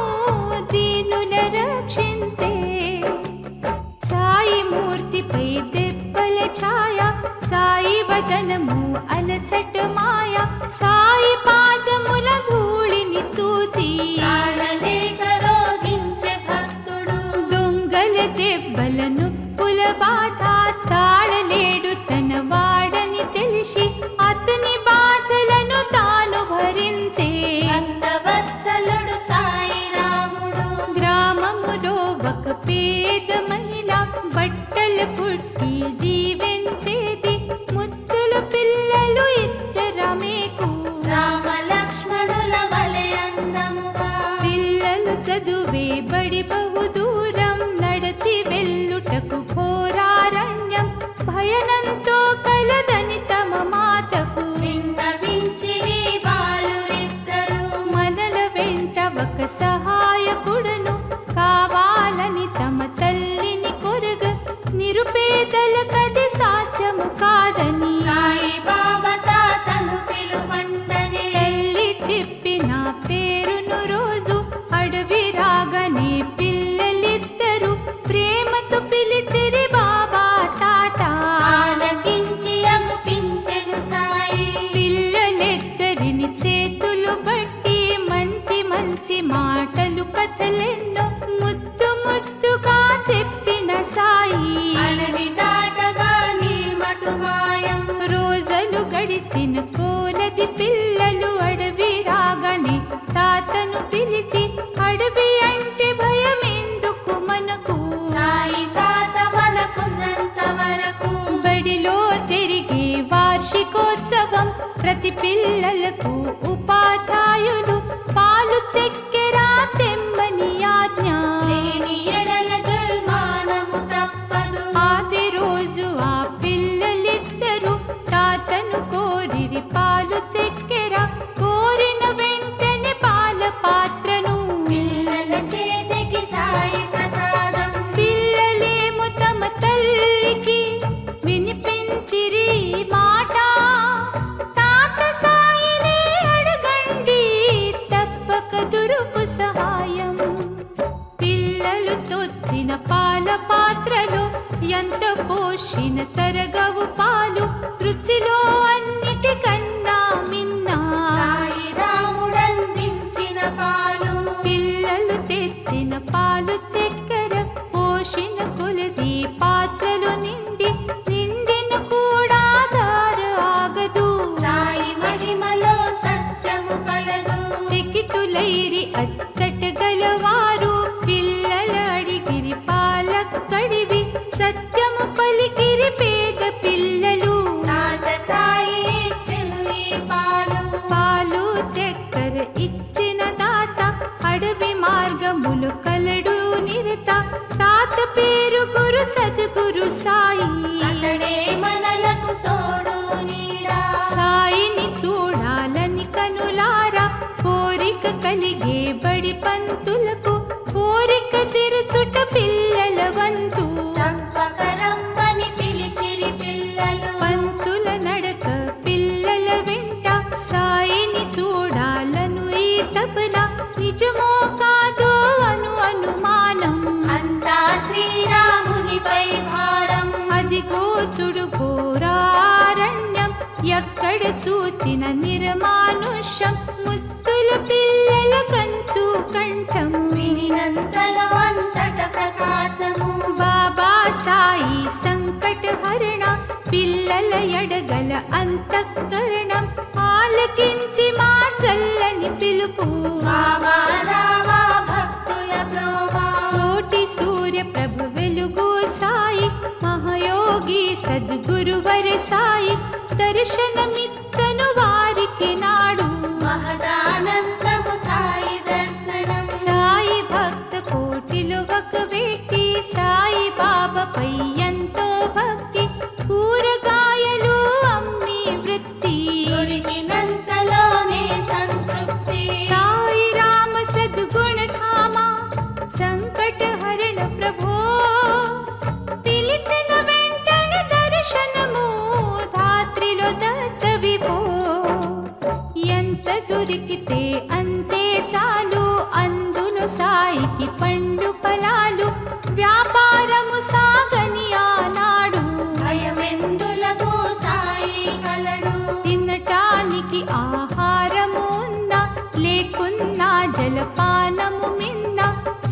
[SPEAKER 1] దీనుల రక్షించే. సాయి మూర్తిపై దెబ్బల ఛాయ. సాయి వదనము అలసట మాయ. సాయి పాదముల ధూళిని చూచి
[SPEAKER 2] తాళలేక రోధించే భక్తుడు.
[SPEAKER 1] దొంగల దెబ్బల నొప్పుల బాధ తాళలేడు తన వాడని తెలిసి అతని బాధలను తాను భరించే.
[SPEAKER 2] భక్తవత్సలుడు సాయి రాముడు.
[SPEAKER 1] గ్రామములో ఒక పేద మహిళ బట్టలు కుట్టి జీవించేది. ముద్దుల పిల్లలు ఇద్దరమేకు.
[SPEAKER 2] రామ లక్ష్మణుల వలె అందముగా.
[SPEAKER 1] పిల్లలు చదువే బడి బహుదూరం నడచి వెళ్ళుటకు ఘోరారణ్యం. భయనంతో కలదని తమ మాతకు
[SPEAKER 2] విన్నవించిరి బాలురిద్దరు.
[SPEAKER 1] మనల వెంట ఒక సహాయకుడను కావాలని తమ తల్లిని కొరగ. నిరుపేదలకది సాధ్యము కాదని
[SPEAKER 2] సాయి బాబా తాతను పిలువండనే.
[SPEAKER 1] తల్లి చెప్పిన పేరును రోజు అడవి రాగానే పిల్లలిద్దరు ప్రేమతో పిలిచిరి బాబా తాత.
[SPEAKER 2] ఆలకించి అగుపించెను సాయి.
[SPEAKER 1] పిల్లలిద్దరిని చేతులు బట్టి మంచి మంచి మాటలు కథలెన్నో ముద్దు ముద్దుగా చెప్పిన సాయి.
[SPEAKER 2] అడవి దాటగా నీ మటు మాయం.
[SPEAKER 1] రోజులు గడిచిన కోలది పిల్లలు అడవి రాగానే తాతను పిలిచి అడవి అంటే భయం ఎందుకు మనకు.
[SPEAKER 2] సాయి తాత మనకున్నంత
[SPEAKER 1] ఉత్సవం ప్రతి పిల్లలకు ఉపాధ్యాయులు పాలు చక్కెర తెమ్మని ఆజ్ఞ
[SPEAKER 2] లేని ఎడల జల్మానము తప్పదు
[SPEAKER 1] ఆది రోజు ఆ పిల్లలిద్దరూ తాతను కోరిరి పాలు చక్కెర కోరిన వెంటనే పాల పాత్రను
[SPEAKER 2] పిల్లల చేతికి సాయి ప్రసాదం
[SPEAKER 1] పిల్లలేమో తమ తల్లికి వినిపించిరి మాట తాత సాయినే అడగండి తప్పక దురుపు సహాయం పిల్లలు తొచ్చిన పాల పాత్రలో ఎంత పోషిన తరగవు పాలు రుచిలో అన్నిటికన్నా మిన్నా
[SPEAKER 2] సాయి రాముడందించిన పాలు
[SPEAKER 1] పిల్లలు తెచ్చిన పాలు చక్కెర పోషిన కొలది పాత్రలు నిండిన కూడా దారు ఆగదు
[SPEAKER 2] సాయి మహిమలో సత్యము కలదు
[SPEAKER 1] చికితులైరి అచ్చట గలవారు పిల్లల అడిగిరి పాల కడివి సత్యము పలికిరి పేద పిల్లలు
[SPEAKER 2] తాత సాయి ఇచ్చెను ఈ పాలు
[SPEAKER 1] పాలు చక్కెర ఇచ్చిన దాత అడవి మార్గములు కలడు నిరత తాత పేరు గురు సద్గురు సాయి
[SPEAKER 2] అతడే మనలకు తోడు నీడా
[SPEAKER 1] సాయిని చూడాలని కనులారా కోరిక కలిగే బడి పంతులకు కోరిక తెరచుట పిల్లల వంతు
[SPEAKER 2] తప్పక రమ్మని పిలిచిరి పిల్లలు
[SPEAKER 1] పంతుల నడక పిల్లల వెంట సాయిని చూడాలను ఈ తపన నిజమో కాదో అనుమానం
[SPEAKER 2] అంతా శ్రీరామునిపై భారం
[SPEAKER 1] అదిగో చుడు ఘోరారణ్యం ఎక్కడ చూచిన నిర్మానుష్యం ముత్తుల పిల్లల కంచు కంఠం
[SPEAKER 2] వినినంతలో అంతట ప్రకాశము
[SPEAKER 1] బాబా సాయి సంకట హరణ పిల్లల ఎడగల అంతఃకరణం ఆలకించి మా చల్లని పిలుపు
[SPEAKER 2] బాబా రావా భక్తుల ప్రోభా
[SPEAKER 1] కోటి సూర్య ప్రభు వెలుగు సాయి మహాయోగి సద్గురువర సాయి దర్శనమిచ్చను వారికి నాడు
[SPEAKER 2] మహదానందము సాయి దర్శనం
[SPEAKER 1] సాయి భక్త కోటిలో ఒక వ్యక్తి సాయి బాబాపై ఎంతో భక్తి కూరగాయలు అమ్మి వృత్తి
[SPEAKER 2] దొరికినంతలోనే సంతృప్తి
[SPEAKER 1] సాయి రామ సద్గుణ ధామ సంకట హరణ ప్రభో పిలిచిన వెంటనే దర్శనము ధాత్రిలో దత్త విభో ఎంత దొరికితే అంతే చాలు అందులో సాయికి పండు ఫలాలు వ్యాపారము సాగని ఆనాడు
[SPEAKER 2] భయమెందులకు సాయి కలడు
[SPEAKER 1] తినటానికి ఆహారము ఉన్నా లేకున్నా జలపానము మిన్న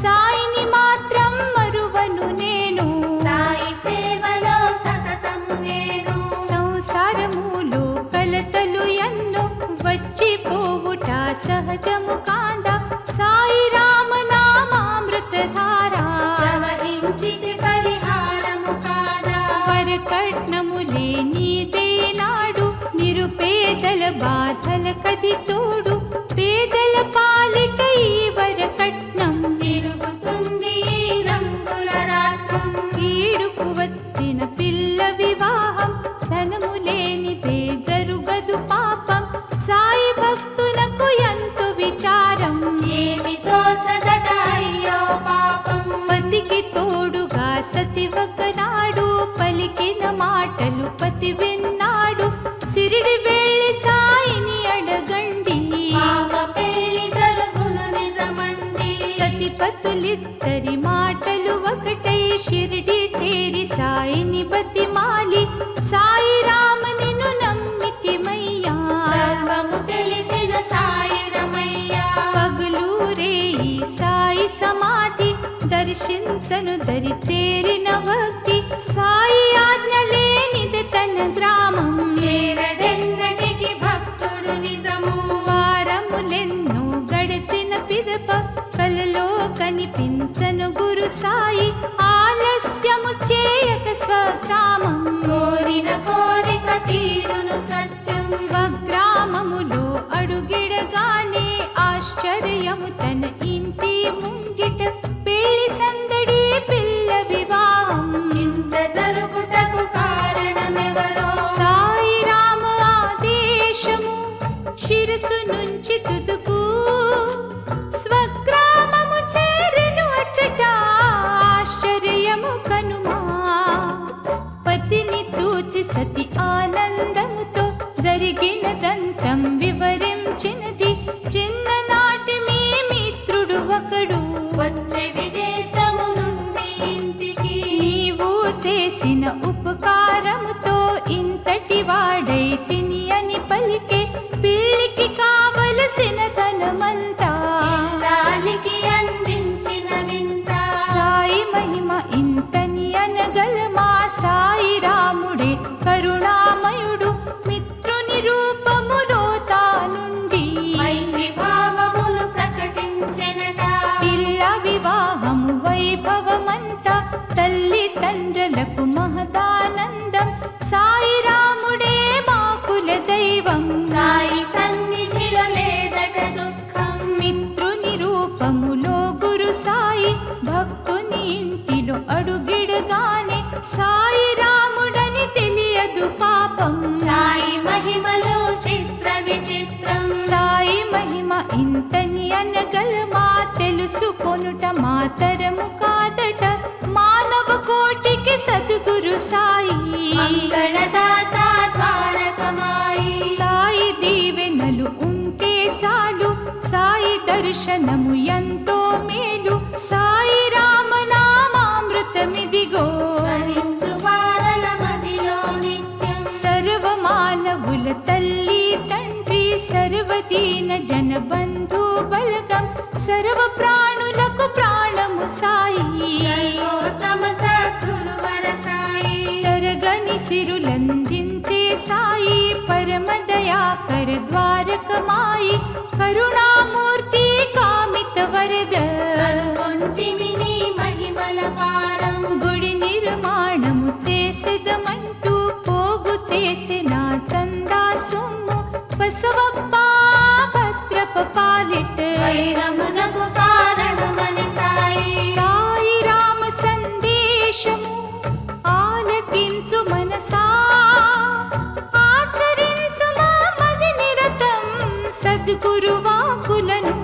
[SPEAKER 1] సాయిని మాత్రం మరువను నేను
[SPEAKER 2] సాయి సేవలో సతతము నేను
[SPEAKER 1] సంసారములో కలతలు ఎన్నో వచ్చిపోవుట సహజము కాంద సాయి రామ నామామృత ధారా
[SPEAKER 2] ప్రవహించితి పరిహారము కాదా
[SPEAKER 1] వరకట్నములే నీదే నాడు నిరుపేదల బాధల కది తోడు పేదల పాలిట ఈ వరకట్నం
[SPEAKER 2] తిరుగుతుంది ఈ రంగుల రాట్నం
[SPEAKER 1] ఈడుకు వచ్చిన పిల్ల వివాహం ధనము లేనిదే జరుగదు పాపం సాయి భక్తులకు ఎంతో విచారం
[SPEAKER 2] ఏమి తోచదట అయ్యో పాపం
[SPEAKER 1] పతికి తోడుగా సతి ఒకనాడు పలికిన మాటలు పతి విన్నాడు సిరిడి వెళ్ళి సాయిని అడగండి
[SPEAKER 2] పాప పెళ్లి జరుగును నిజమండి
[SPEAKER 1] సతిపతులిద్దరి మాటలు ఒకటై షిరిడి చేరి సాయిని బతిమాలి సాయి రామ నిన్ను నమ్మితిమయ్యా
[SPEAKER 2] సర్వము తెలిసిన సాయి రమయ్య
[SPEAKER 1] పగులు రేయి సాయి సమాధి దర్శించను దరి చేరిన భక్తి సాయి ఆజ్ఞ లేనిది తన గ్రామం
[SPEAKER 2] చేరడెన్నటికి భక్తుడు నిజము
[SPEAKER 1] వారములెన్నో గడిచిన పిదప కలలో కనిపించను గురు సాయి ఆలస్యము చేయక స్వగ్రామం
[SPEAKER 2] కోరిన కోరిక తీరును సత్యం.
[SPEAKER 1] స్వగ్రామములో అడుగిడగానే ఆశ్చర్యము తన ఇంటి ముంగిట పెళ్లి సందడి పిల్ల వివాహం.
[SPEAKER 2] ఇంత జరుగుటకు కారణమెవరో
[SPEAKER 1] సాయిరామ ఆదేశము శిరసు నుంచి తుదుకు స్వగ్రామము చేరెను అచ్చట ఆశ్చర్యము కనుమా. పతిని చూచి సతి ఆనందముతో జరిగినదంతం వివరించినది. చిన్ననాటి మీ మిత్రుడు ఒకడు
[SPEAKER 2] వచ్చే విదేశము నుండి ఇంటికి.
[SPEAKER 1] నీవు చేసిన ఉపకారముతో ఇంతటి వాడై తిని అని పలికే పిల్లికి కావలసిన ధనమంతా
[SPEAKER 2] ఇల్లాలికి అందించిన వింత.
[SPEAKER 1] సాయి మహిమ ఇంతని అనగలమా. సాయి రాముడే కరుణామయుడు మిత్రుని రూపములో తానుండి
[SPEAKER 2] మైత్రి భావములు ప్రకటించెనట.
[SPEAKER 1] పిల్ల వివాహము వైభవమంతా తల్లి తండ్రులకు మహదానందం. సాయి రాముడే మా కుల దైవం.
[SPEAKER 2] సాయి సన్నిధిలో లేదట దుఃఖం.
[SPEAKER 1] మిత్రుని రూపములో గురు సాయి భక్తుని ఇంటిలో అడుగిడగానే సాయి రాముడని తెలియదు పాపం.
[SPEAKER 2] సాయి మహిమలో చిత్ర విచిత్రం.
[SPEAKER 1] సాయి మహిమ ఇంతని అనగలమా. తెలుసుకొనుట మాతరము కాదట మానవ కోటికి సద్గురు సాయి.
[SPEAKER 2] మంగళదాత ద్వారకమాయి.
[SPEAKER 1] సాయి దీవెనలు ఉంటే చాలు సాయి దర్శనము ఎంతో మేలు. సాయి రామనామామృతమిదిగో
[SPEAKER 2] స్మరించు వారల మదిలో నిత్యం.
[SPEAKER 1] సర్వ మానవుల తల్లి తండ్రి సర్వదీన జన బంధు బలగం సర్వ ప్రాణులకు ప్రాణము సాయి.
[SPEAKER 2] సర్వోత్తమ సద్గురువర సాయి.
[SPEAKER 1] తరగని సిరులందించే సాయి పరమ దయాకర ద్వారకమాయి. కరుణామూర్తి కామిత వరద
[SPEAKER 2] కొంటిమి నీ మహిమల పారం.
[SPEAKER 1] గుడి నిర్మాణము చేసేదమంటూ పోగు చేసిన చందా సొమ్ము బసవప్ప భద్రప పాలిట
[SPEAKER 2] వైరమునకు కారణమని సాయి.
[SPEAKER 1] సాయి రామ సందేశము ఆలకించు మనసా. ఆచరించు మా మది నిరతం సద్గురు వాకులను.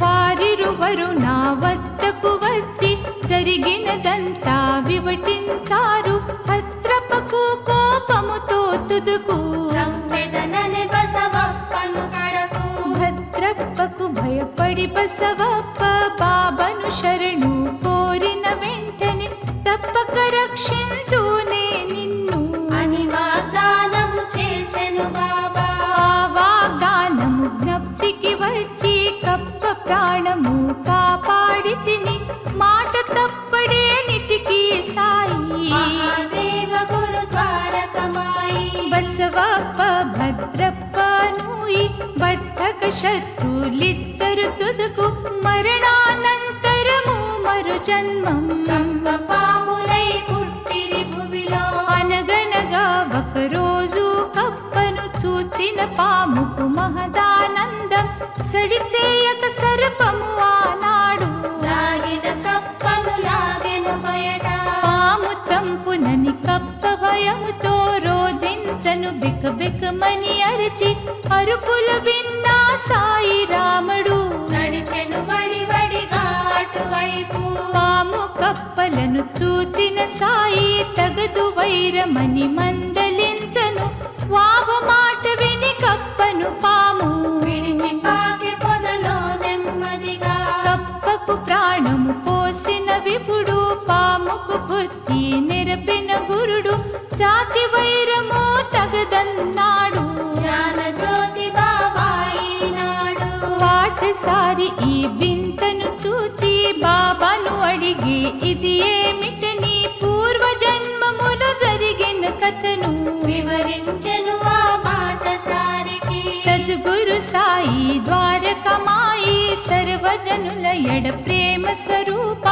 [SPEAKER 1] వారిరువరు నా వద్దకు వచ్చి జరిగినదంతా వివటించారు. భద్రపకు కోపముతో తుదుకు
[SPEAKER 2] చంపెదనని బసవప్పను కడకు.
[SPEAKER 1] భద్రప్పకు భయపడి బసవప్ప బాబను శరణు కోరిన వెంటనే తప్పక రక్షింతునే నిన్ను
[SPEAKER 2] అని వాగ్దానము చేసెను బాబా.
[SPEAKER 1] ఆ వాగ్దానము జ్ఞప్తికి వచ్చి కప్ప ప్రాణము కాపాడి తిని మాట తప్పడే నిటికి సాయి.
[SPEAKER 2] మహాదేవ గురు ద్వారకమాయి.
[SPEAKER 1] బసవప్ప భద్రప్ప నూయి బద్ధక శత్రులిద్దరు తుదుకు మరణానంతరము మరు జన్మం.
[SPEAKER 2] కప్ప పాములై పుట్టిరి భువిలో.
[SPEAKER 1] అనగనగా ఒకరోజు కప్పను చూచిన పాముకు మహదానందం. సడి చేయక సర్పము ఆనాడు
[SPEAKER 2] లాగిన కప్పను లాగెను బయట.
[SPEAKER 1] పాము చంపునని కప్ప భయముతో రోధించను బికబికమని అరిచి అరుపుల విన్నా సాయి రాముడు
[SPEAKER 2] నడిచెను వడివడిగా అటువైపు.
[SPEAKER 1] పాము కప్పలను చూచిన సాయి తగదు వైరమని మందలించను. వావ మాట విని కప్పను పాము
[SPEAKER 2] విడిచి పాకె పొదలో నెమ్మదిగా.
[SPEAKER 1] కప్పకు ప్రాణము పోసిన విపుడు పాముకు బుద్ధి నిరపిన గురుడు జాతి వైరము తగదన్నాడు.
[SPEAKER 2] జ్ఞాన జ్యోతి బాబాయి నాడు.
[SPEAKER 1] వాటసారి ఈ వింతను చూచి బాబాను అడిగే ఇది ఏమిటని పూర్వజన్మములు జరిగిన కథను
[SPEAKER 2] వివరించెను ఆ బాటసారికి.
[SPEAKER 1] సద్గురు సాయి ద్వారకమాయి సర్వజనుల ఎడ ప్రేమ స్వరూప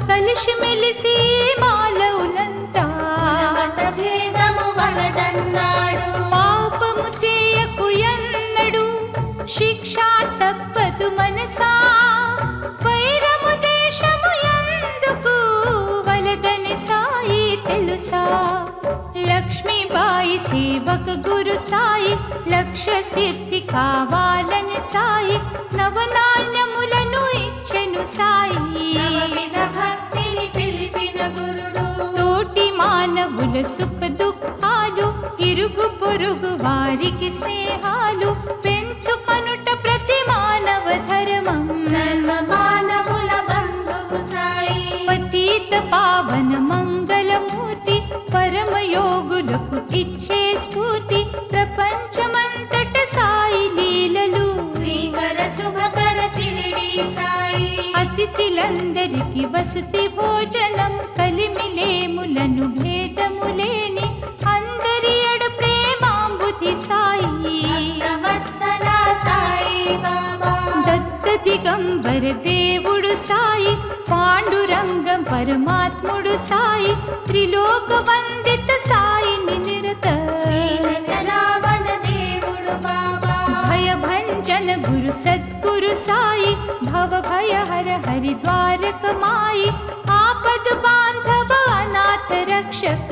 [SPEAKER 1] కలిసి మెలిసి మాలవులంతా
[SPEAKER 2] మత భేదము వలదన
[SPEAKER 1] తెలుసా లక్ష్మీబాయి సేవక గురు సాయి లక్ష్య సిద్ధి కావాలని సాయి నవనాణ్యములను ఇచ్చెను సాయి
[SPEAKER 2] నవవిధ భక్తిని తెలిపిన గురుడు
[SPEAKER 1] తోటి మానవుల సుఖ దుఃఖాలు ఇరుగు పొరుగు వారికి స్నేహాలు పెంచుకొనుట ప్రతి మానవ ధర్మం
[SPEAKER 2] సర్వ మానవుల బంధువు సాయి
[SPEAKER 1] పతీత పావన మంగళమూర్తి పరమయోగులకు ఇచ్చే స్ఫూర్తి ప్రపంచమంతట సాయి లీలలు
[SPEAKER 2] శ్రీకర శుభకర శిరిడి సాయి
[SPEAKER 1] అతిథులందరికి వసతి భోజనం కలిమిలేములను భేదములేని అందరి ఎడ ప్రేమాంబుధి సాయి
[SPEAKER 2] వత్సల సాయి బాబా
[SPEAKER 1] దత్త దిగంబర దేవుడు సాయి పాండురంగం పరమాత్ముడు సాయి త్రిలోక వందిత సాయిని నిరత
[SPEAKER 2] జనావన దేవుడు బాబా
[SPEAKER 1] భయభంజన గురు సద్గురు సాయి భవ భయ హర హరి ద్వారకమాయి ఆపద బాంధవ అనాథ రక్షక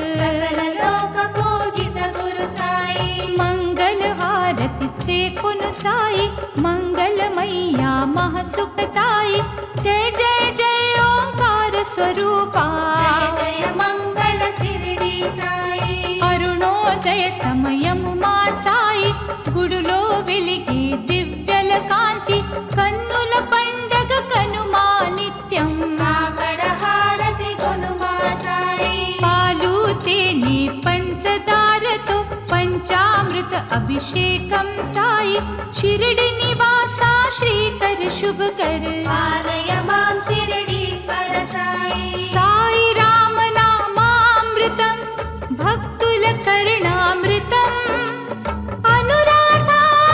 [SPEAKER 2] లోక పూజిత గురు సాయి
[SPEAKER 1] మంగళ హారతి చేకొను సాయి మంగళమయ్యా మహసుఖతాయి జయ జయ జయ ఓంకార స్వరూపా
[SPEAKER 2] జయ జయ మంగళ శిరిడి సాయి
[SPEAKER 1] అరుణోదయ సమయము మా సాయి గుడులో వెలిగే దివ్యల కాంతి కన్నుల పండగ కనుమా నిత్యం
[SPEAKER 2] కాకడ హారతి కొనుమా సాయి
[SPEAKER 1] పాలు తేనె పంచదారతో పంచామృత అభిషేకం సాయి షిరిడి నివాస శ్రీకర శుభకర
[SPEAKER 2] పాలయ మాం శిరిడీశ్వర సాయి
[SPEAKER 1] సాయి రామనామామృతం భక్తుల కరుణామృతం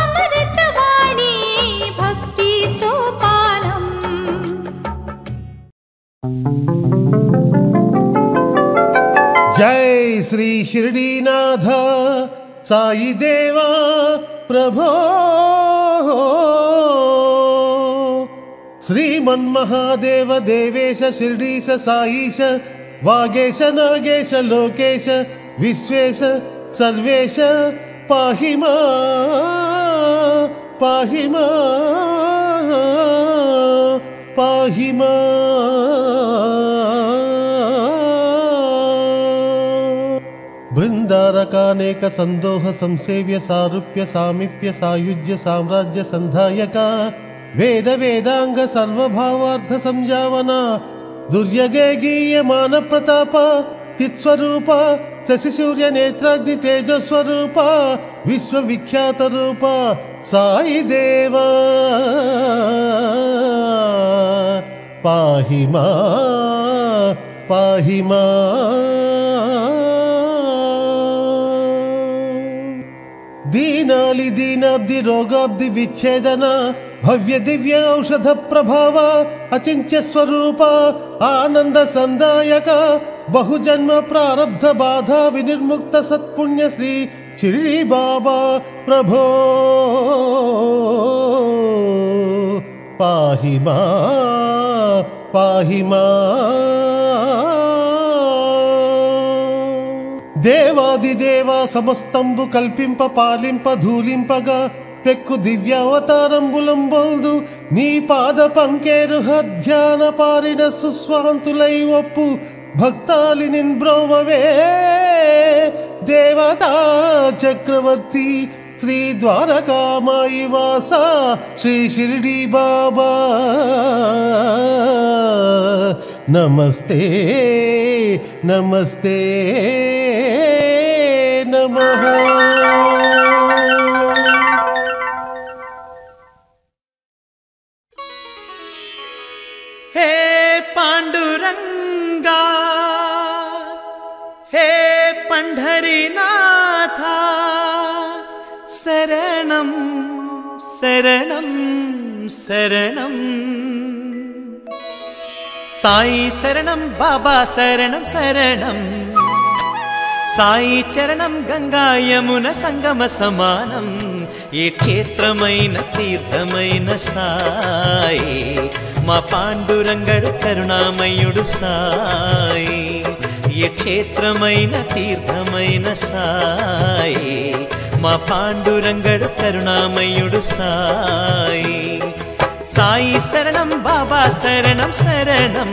[SPEAKER 1] అనురాధామృతవాణి భక్తి సోపానం
[SPEAKER 3] జై శ్రీ షిరిడీనాథ సాయి దేవా ప్రభో శ్రీమన్మహాదేవ దేవేశ షిరిడీశ సాయిశ వాగేశ నాగేశ లోకేశ విశ్వేశ సర్వేశ పాహిమా పాహిమా పాహిమా బృందారకానేక సందోహ సంసేవ్య సారూప్య సామీప్య సాయుజ్య సామ్రాజ్య సంధాయక వేద వేదాంగ సర్వభావార్థ సంజావన దుర్యగే గీయమాన ప్రతాప తిత్స్వరూప శశి సూర్య నేత్రాగ్ని తేజస్వరూప విశ్వవిఖ్యాత రూప సాయి దేవా పాహిమా పాహిమా దీనాళి దీనాబ్ది రోగాబ్ది విచ్ఛేదన భవ్య దివ్య ఔషధ ప్రభావ అచింత్య స్వరూప ఆనంద సందాయక బహుజన్మ ప్రారబ్ధ బాధ వినిర్ముక్త సత్పుణ్య శ్రీ షిరిడి బాబా ప్రభో పాహిమా పాహిమా దేవాదిదేవా సమస్తంబు కల్పింప పాలింప ధూలింపగా పెక్కు దివ్యావతారంబులంబోల్దు నీ పాద పంకేరు ధ్యాన పారిన సుస్వాంతులై ఒప్పు భక్తాలి నిన్బ్రోవవే దేవతా చక్రవర్తి శ్రీ ద్వారకామాయి వాస శ్రీ షిరిడి బాబా నమస్తే నమస్తే నమః.
[SPEAKER 4] हे पांडुरंगा हे पंढरीनाथा शरणं शरणं शरणं साई शरणं बाबा शरणं शरणं साई चरणं गंगा यमुना संगम समानं ये क्षेत्रమైన తీర్థమైన సాయి మా పాండురంగడు కరుణామయుడు సాయి ఏ క్షేత్రమైన తీర్థమైన సాయి మా పాండురంగడు కరుణామయుడు సాయి సాయి శరణం బాబా శరణం శరణం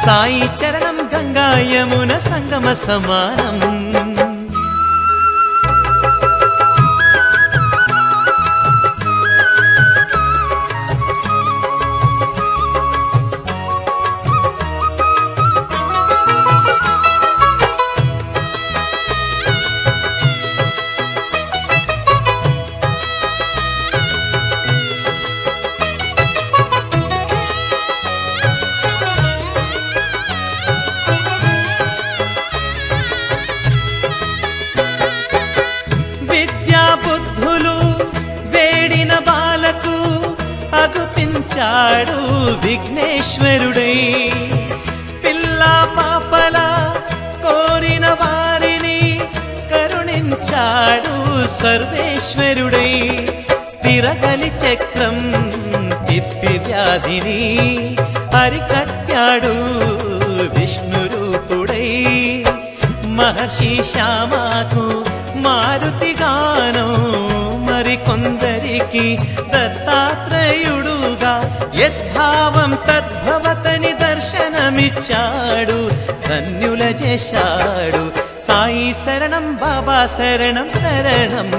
[SPEAKER 4] సాయి చరణం గంగా యమున సంగమ సమానం విఘ్నేశ్వరుడై పిల్లా పాపల కోరిన వారిని కరుణించాడు సర్వేశ్వరుడై తిరగలి చక్రం తిప్పి వ్యాధిని అరికట్టాడు విష్ణు రూపుడై మహర్షి శ్యామకు మారుతిగానం మరికొందరికి దత్తాత్రేయుడుగా యద్భావం తద్భవతని దర్శనమిచ్చాడు ధన్యుల చేశాడు సాయి శరణం బాబా శరణం శరణం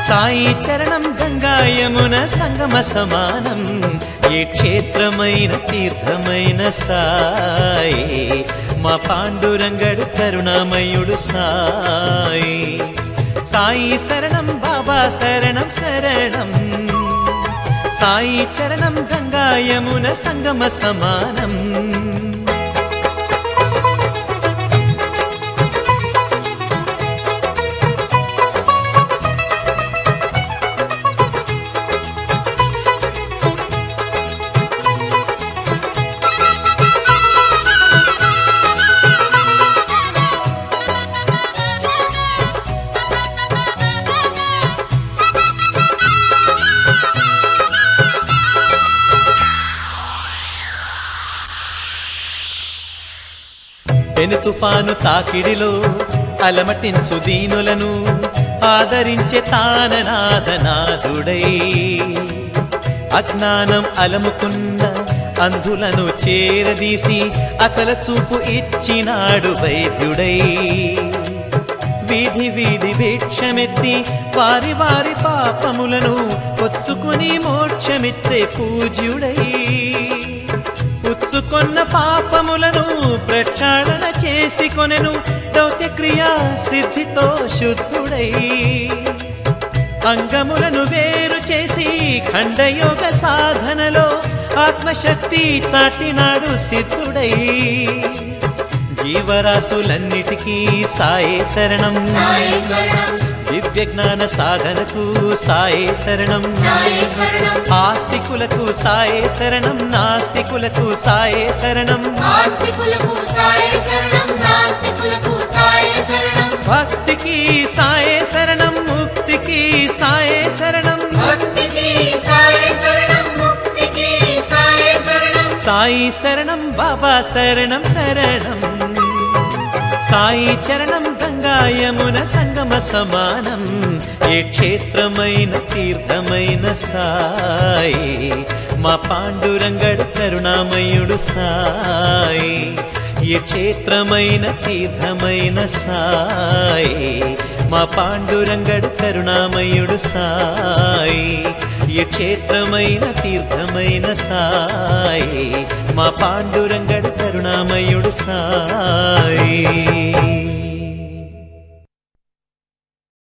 [SPEAKER 4] సాయి చరణం గంగా యమున సంగమ సమానం ఏ క్షేత్రమైన తీర్థమైన సాయి మా పాండురంగడు కరుణామయుడు సాయి సాయి శరణం బాబా శరణం శరణం సాయి చరణం గంగా యమున సంగమ సమానం పెను తుఫాను తాకిడిలో అలమటించు దీనులను ఆదరించే తాననాథనాథుడై అజ్ఞానం అలముకున్న అంధులను చేరదీసి అసలు చూపు ఇచ్చినాడు వైద్యుడై వీధి వీధి భిక్షమెత్తి వారి వారి పాపములను పొచ్చుకుని మోక్షమిచ్చే పూజ్యుడై పుచ్చుకొన్న పాపములను ప్రక్షాళన చేసి కొనెను దౌత్యక్రియా సిద్ధితో శుద్ధుడై అంగములను వేరు చేసి ఖండయోగ సాధనలో ఆత్మశక్తి చాటినాడు సిద్ధుడై జీవరాశులన్నిటికీ సాయే శరణం దివ్య జ్ఞాన సాధనకు సాయే శరణం ఆస్తికులకు సాయే శరణం నాస్తికులకు సాయే శరణం భక్తికి సాయే శరణం ముక్తికి సాయే శరణం సాయి శరణం బాబా శరణం శరణం సాయి చరణం గంగా యమున సంగమ సమానం ఏ క్షేత్రమైన తీర్థమైన సాయి మా పాండురంగడు కరుణామయుడు సాయి ఏ క్షేత్రమైన తీర్థమైన సాయి మా పాండురంగడు కరుణామయుడు సాయి ఏ క్షేత్రమైన తీర్థమైన సాయి మా పాండురంగడు కరుణామయుడు సాయి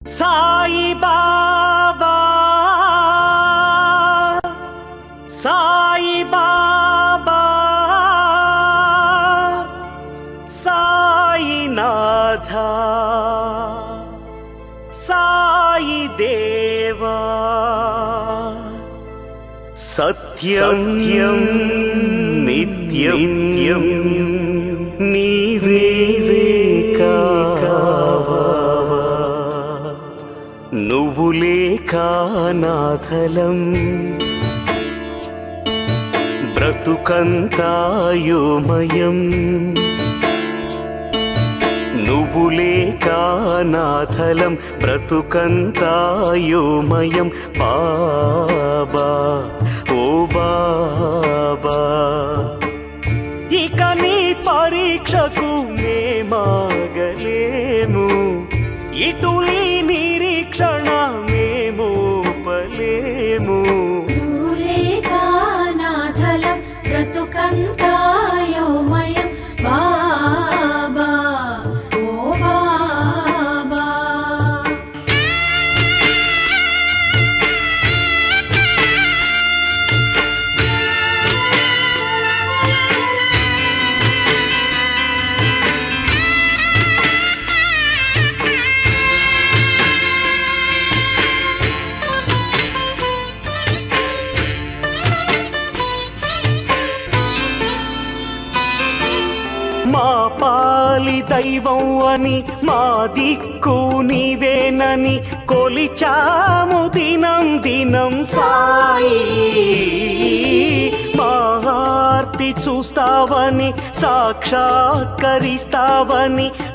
[SPEAKER 5] సాయి బాబా సాయి బాబా సాయినాథ సాయి దేవా సత్యం నిత్యం నీవే నువ్వు లేక నాథలం బ్రతుకంతాయోమయం నువ్వు లేక నాథలం బ్రతుకంతాయోమయం బాబా ఓ బాబా ఇక నీ పరీక్షకు మేమాగలేము ఇటులీ నిరీక్షణ మేమోపలేము
[SPEAKER 2] నాథలం బ్రతుకంతాయోమయం బాబా ఓ బాబా
[SPEAKER 5] మా పాలి దైవం అని మా దిక్కు నీవేనని కొలిచాము దినం దినం సాయి మా ఆర్తి చూస్తావని సాక్షాత్కరిస్తావని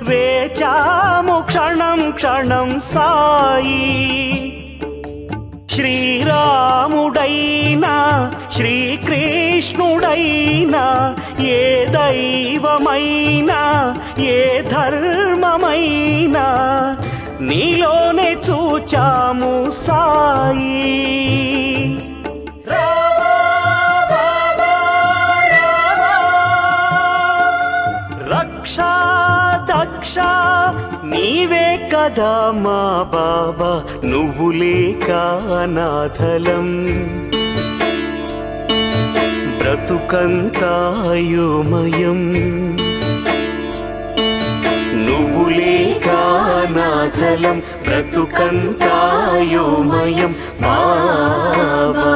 [SPEAKER 5] వేచాము క్షణం క్షణం సాయి శ్రీరాముడైనా శ్రీకృష్ణుడైనా ఏ దైవమైనా ఏ ధర్మమైనా నీలోనే చూచాము సాయి రక్షా దక్ష నీవే కదా మా బాబా నువ్వు లేక నాథలం బ్రతుకంతాయోమయం నువ్వు లేక నాథలం బ్రతుకంతాయోమయం బాబా